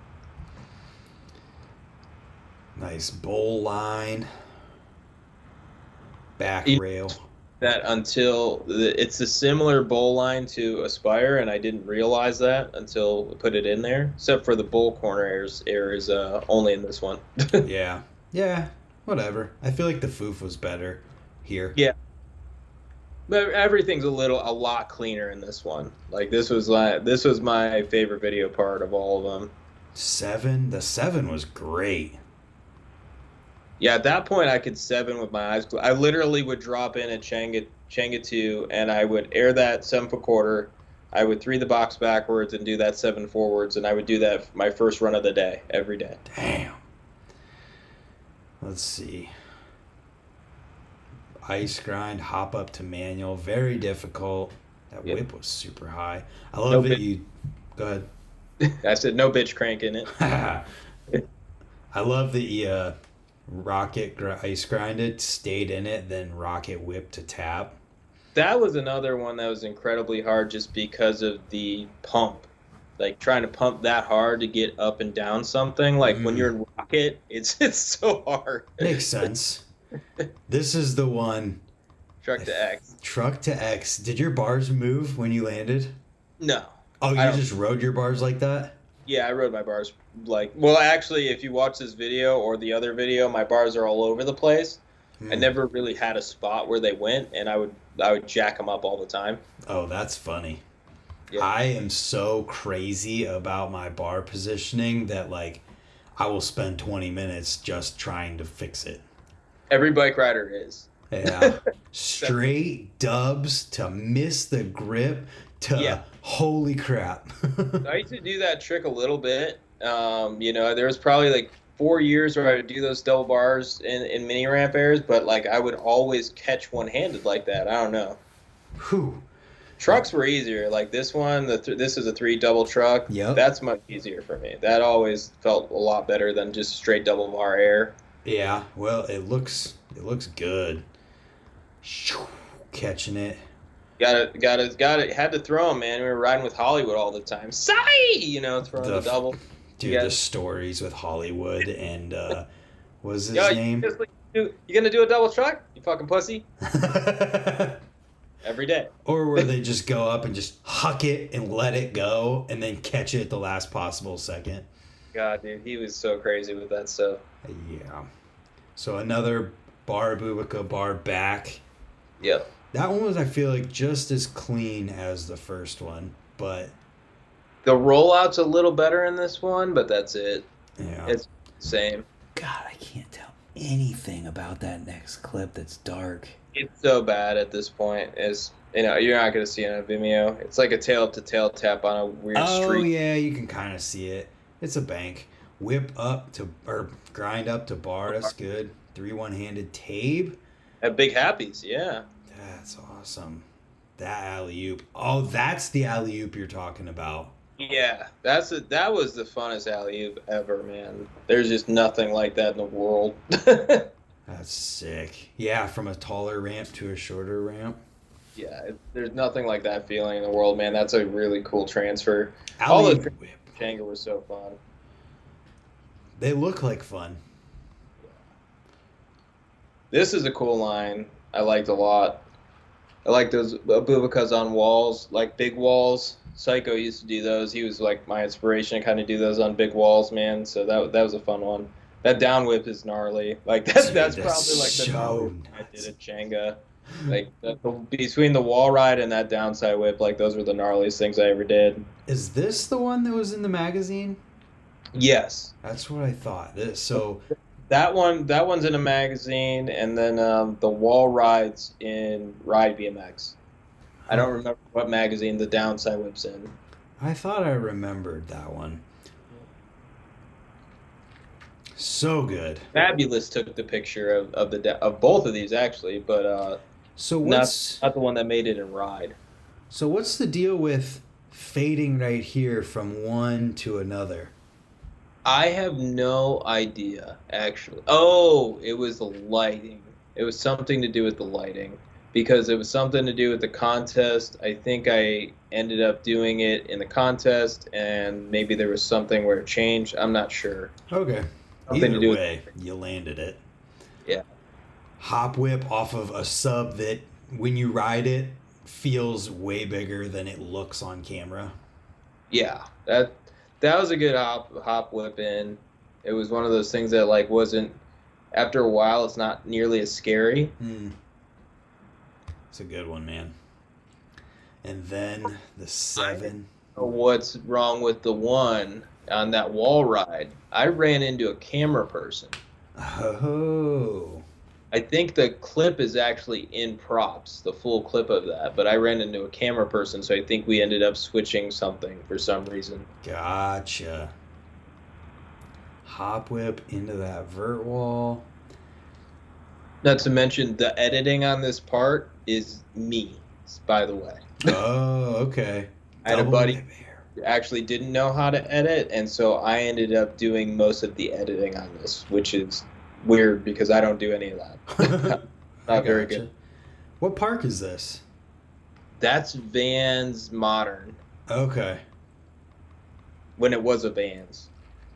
Nice bowl line. Back rail. That it's a similar bowl line to Aspire, and I didn't realize that until we put it in there, except for the bowl corner air is only in this one. Yeah, whatever. I feel like the foof was better here. Yeah, but everything's a lot cleaner in this one. Like this was my favorite video part of all of them. The 7 was great. Yeah, at that point I could 7 with my eyes closed. I literally would drop in a Changa 2, and I would air that 7-foot quarter. I would 3 the box backwards and do that 7 forwards, and I would do that my first run of the day, every day. Damn. Let's see. Ice grind, hop up to manual, very difficult. That whip was super high. I love that you... Go ahead. I said no bitch cranking it. I love that you rocket ice grinded, stayed in it, then rocket whip to tap. That was another one that was incredibly hard just because of the pump. Like trying to pump that hard to get up and down something. Like when you're in rocket, it's so hard. Makes sense. This is the one. Truck to X. Truck to X. Did your bars move when you landed? No. Oh, you just rode your bars like that? Yeah, I rode my bars well, actually, if you watch this video or the other video, my bars are all over the place. I never really had a spot where they went, and I would jack them up all the time. Oh, that's funny. Yeah. I am so crazy about my bar positioning that like I will spend 20 minutes just trying to fix it. Every bike rider is. Yeah. Straight dubs to miss the grip to holy crap. I used to do that trick a little bit, There was probably like 4 years where I would do those double bars in mini ramp airs, but like I would always catch one-handed like that. I don't know. Whew. Trucks were easier. Like this one, this is a 3 double truck. Yep. That's much easier for me. That always felt a lot better than just straight double bar air. Yeah, well, it looks good. Catching it. Got it. Had to throw them, man. We were riding with Hollywood all the time. Sigh! Throwing the double. Dude, the stories with Hollywood and what was his name? You gonna do a double truck? You fucking pussy. Every day. Or where they just go up and just huck it and let it go and then catch it at the last possible second. God, dude, he was so crazy with that stuff. Yeah. So another bar Bubika bar back. Yep. That one was, I feel like, just as clean as the first one, but the rollout's a little better in this one, but that's it. Yeah. It's the same. God, I can't tell anything about that next clip that's dark. It's so bad at this point. You're not going to see it on Vimeo. It's like a tail-to-tail tap on a weird street. Oh, yeah, you can kind of see it. It's a bank. Whip up to, or grind up to bar. That's good. 3 one-handed tabe. At Big Happies, yeah. That's awesome. That alley-oop. Oh, that's the alley-oop you're talking about. Yeah, that was the funnest alley-oop ever, man. There's just nothing like that in the world. That's sick. Yeah, from a taller ramp to a shorter ramp. Yeah, there's nothing like that feeling in the world, man. That's a really cool transfer. Alley All the whip. Jenga was so fun. They look like fun. This is a cool line. I liked a lot. I like those Bubikas on walls, like big walls. Psycho used to do those. He was like my inspiration to kind of do those on big walls, man. So that was a fun one. That down whip is gnarly. Like that's probably like the gnarly I did at Jenga. Like between the wall ride and that downside whip, like those were the gnarliest things I ever did. Is this the one that was in the magazine? Yes. That's what I thought. That one's in a magazine, and then the wall rides in Ride BMX. I don't remember what magazine the downside whip's in. I thought I remembered that one. So good. Fabulous took the picture of both of these actually, but so what's not the one that made it in Ride. So what's the deal with fading right here from one to another? I have no idea, actually. Oh, it was the lighting. It was something to do with the lighting. Because it was something to do with the contest. I think I ended up doing it in the contest, and maybe there was something where it changed. I'm not sure. Okay. Something Either way, you landed it. Yeah. Hop whip off of a sub that, when you ride it, feels way bigger than it looks on camera. Yeah, that was a good hop whip in. It was one of those things that like wasn't. After a while, it's not nearly as scary. It's a good one, man. And then the 7. What's wrong with the one on that wall ride? I ran into a camera person. Oh. I think the clip is actually in props, the full clip of that, but I ran into a camera person, so I think we ended up switching something for some reason. Gotcha. Hop whip into that vert wall. Not to mention the editing on this part is me, by the way. Oh, okay. I had a buddy who actually didn't know how to edit, and so I ended up doing most of the editing on this, which is weird because I don't do any of that. Not very good. What park is this? That's Vans Modern. Okay. When it was a Vans.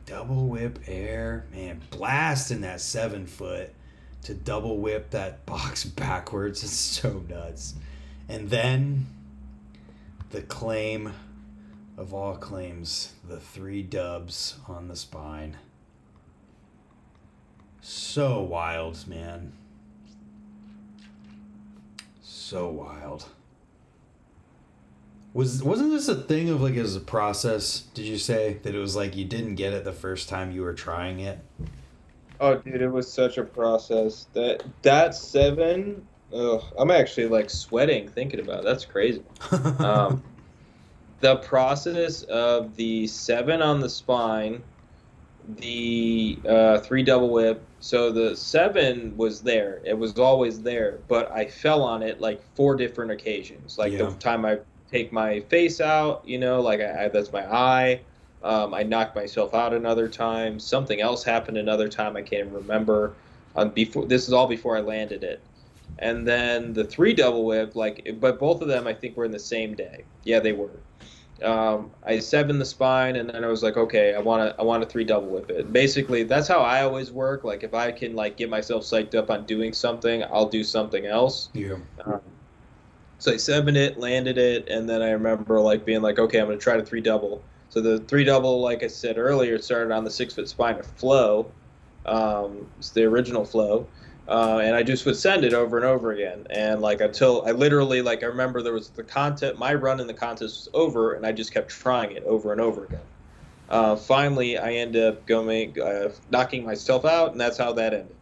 Double whip air. Man, blasting that 7-foot to double whip that box backwards. It's so nuts. And then the claim of all claims, the 3 dubs on the spine. So wild, man. So wild. Wasn't this a thing of like as a process? Did you say that it was like you didn't get it the first time you were trying it? Oh, dude, it was such a process. That 7, I'm actually like sweating thinking about it. That's crazy. The process of the 7 on the spine the 3 double whip. So the 7 was there. It was always there, but I fell on it like 4 different occasions. Like the time I take my face out, like that's my eye. I knocked myself out another time. Something else happened another time. I can't even remember. This is all before I landed it. And then the 3 double whip, but both of them I think were in the same day. Yeah, they were. I 7 the spine, and then I was like, okay, I want to 3 double whip it. Basically, that's how I always work. Like if I can like get myself psyched up on doing something, I'll do something else. Yeah. So I 7 it, landed it, and then I remember like being like, okay, I'm gonna try to 3 double. So the 3 double, like I said earlier, started on the 6-foot spine of flow. It's the original flow. And I just would send it over and over again, and like until I literally I remember there was the contest. My run in the contest was over, and I just kept trying it over and over again. Finally, I ended up knocking myself out, and that's how that ended.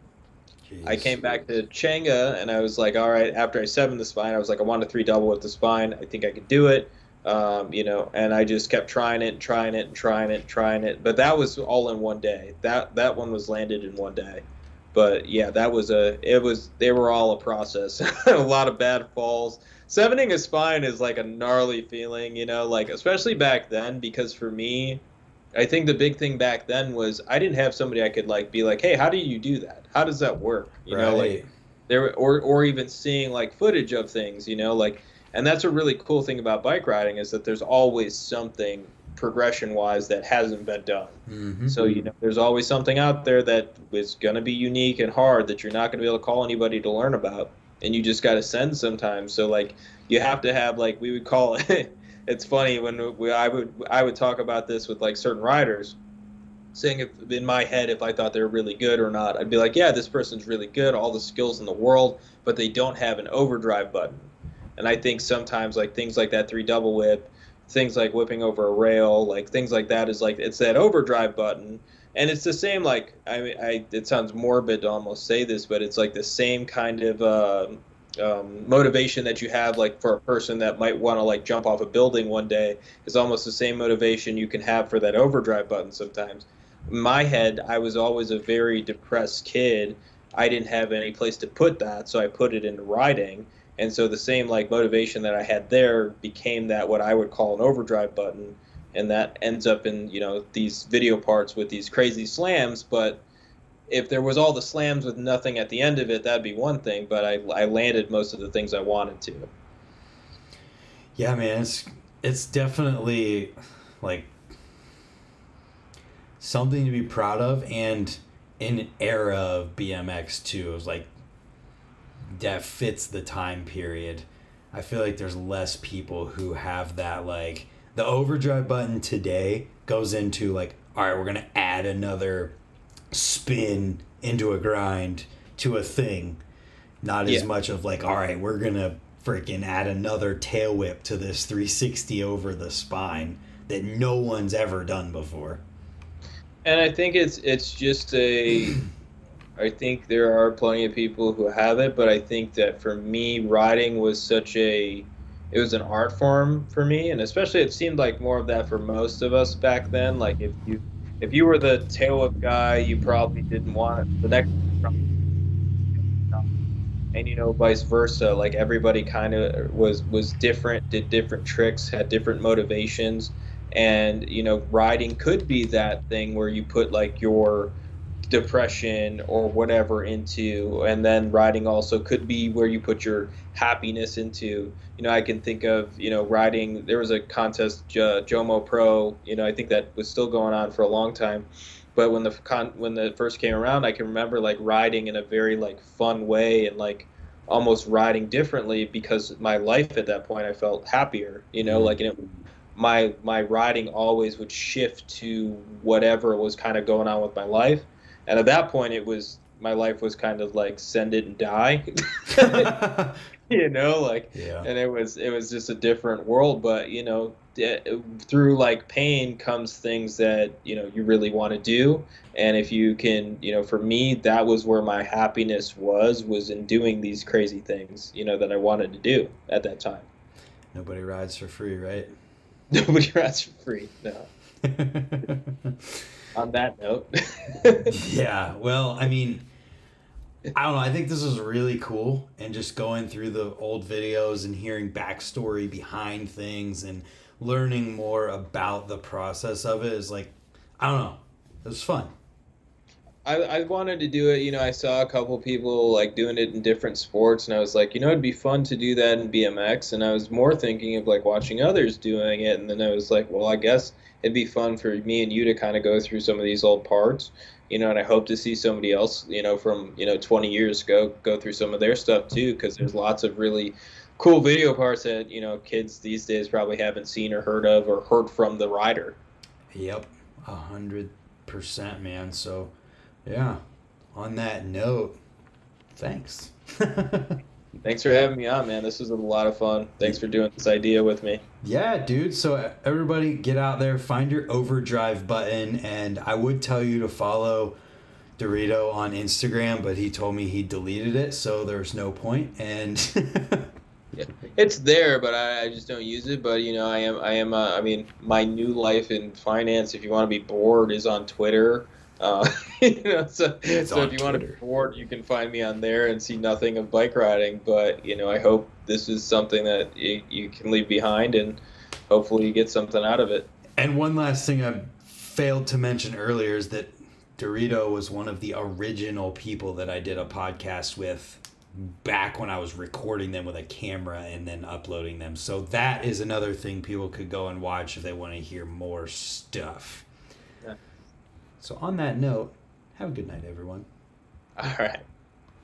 Jeez. I came back to Changa, and I was like, all right. After I 7 the spine, I was like, I want to 3 double with the spine. I think I could do it. And I just kept trying it. But that was all in one day. That one was landed in one day. But yeah, they were all a process. A lot of bad falls. 7ing a spine is like a gnarly feeling, especially back then, because for me, I think the big thing back then was I didn't have somebody I could be like, hey, how do you do that? How does that work? Or even seeing footage of things, and that's a really cool thing about bike riding is that there's always something progression-wise that hasn't been done. Mm-hmm. So there's always something out there that is going to be unique and hard that you're not going to be able to call anybody to learn about, and you just got to send sometimes. So you have to have we would call it. It's funny when I would talk about this with certain riders, saying in my head if I thought they were really good or not. I'd be like, yeah, this person's really good, all the skills in the world, but they don't have an overdrive button. And I think sometimes things like that 3 double whip, things like whipping over a rail, things like that is it's that overdrive button. And it's the same, it sounds morbid to almost say this, but it's the same kind of motivation that you have for a person that might want to jump off a building one day is almost the same motivation you can have for that overdrive button sometimes. In my head, I was always a very depressed kid. I didn't have any place to put that, so I put it into riding. And so the same motivation that I had there became that what I would call an overdrive button, and that ends up in these video parts with these crazy slams. But if there was all the slams with nothing at the end of it, that'd be one thing. But I landed most of the things I wanted to. Yeah, man, it's definitely something to be proud of, and in an era of BMX too. It was that fits the time period. I feel like there's less people who have that the overdrive button today goes into all right, we're gonna add another spin into a grind to a thing, not as much of all right, we're gonna freaking add another tail whip to this 360 over the spine that no one's ever done before. And I think it's just I think there are plenty of people who have it, but I think that for me, riding was it was an art form for me, and especially it seemed like more of that for most of us back then. If you were the tail whip guy, you probably didn't want it. The next, and vice versa. Everybody kind of was different, did different tricks, had different motivations, and riding could be that thing where you put your depression or whatever into, and then riding also could be where you put your happiness into. I can think of riding. There was a contest, Jomo Pro. I think that was still going on for a long time, but when the first came around, I can remember riding in a very fun way and almost riding differently because my life at that point I felt happier. My riding always would shift to whatever was kind of going on with my life. And at that point, my life was kind of send it and die, Yeah. And it was just a different world. But through pain comes things that you really want to do, and if you can, for me, that was where my happiness was in doing these crazy things, that I wanted to do at that time. Nobody rides for free, right? Nobody rides for free, no. On that note. Yeah, well, I mean, I don't know. I think this is really cool, and just going through the old videos and hearing backstory behind things and learning more about the process of it is like, I don't know. It was fun. I wanted to do it. I saw a couple people like doing it in different sports, and I was like, it'd be fun to do that in BMX. And I was more thinking of like watching others doing it, and then I was like, well, I guess it'd be fun for me and you to kind of go through some of these old parts, and I hope to see somebody else, from 20 years ago go through some of their stuff too, because there's lots of really cool video parts that kids these days probably haven't seen or heard of or heard from the rider. Yep, 100%, man. So, yeah. On that note, thanks. Thanks for having me on, man. This was a lot of fun. Thanks for doing this idea with me. Yeah, dude. So everybody get out there, find your overdrive button, and I would tell you to follow Dorito on Instagram, but he told me he deleted it, so there's no point. And Yeah, it's there, but I just don't use it. But I mean, my new life in finance, if you want to be bored, is on Twitter. So if you want to be bored, you can find me on there and see nothing of bike riding. But I hope this is something that you can leave behind, and hopefully you get something out of it. And one last thing I failed to mention earlier is that Dorito was one of the original people that I did a podcast with back when I was recording them with a camera and then uploading them. So that is another thing people could go and watch if they want to hear more stuff. Yeah. So on that note, have a good night, everyone. All right.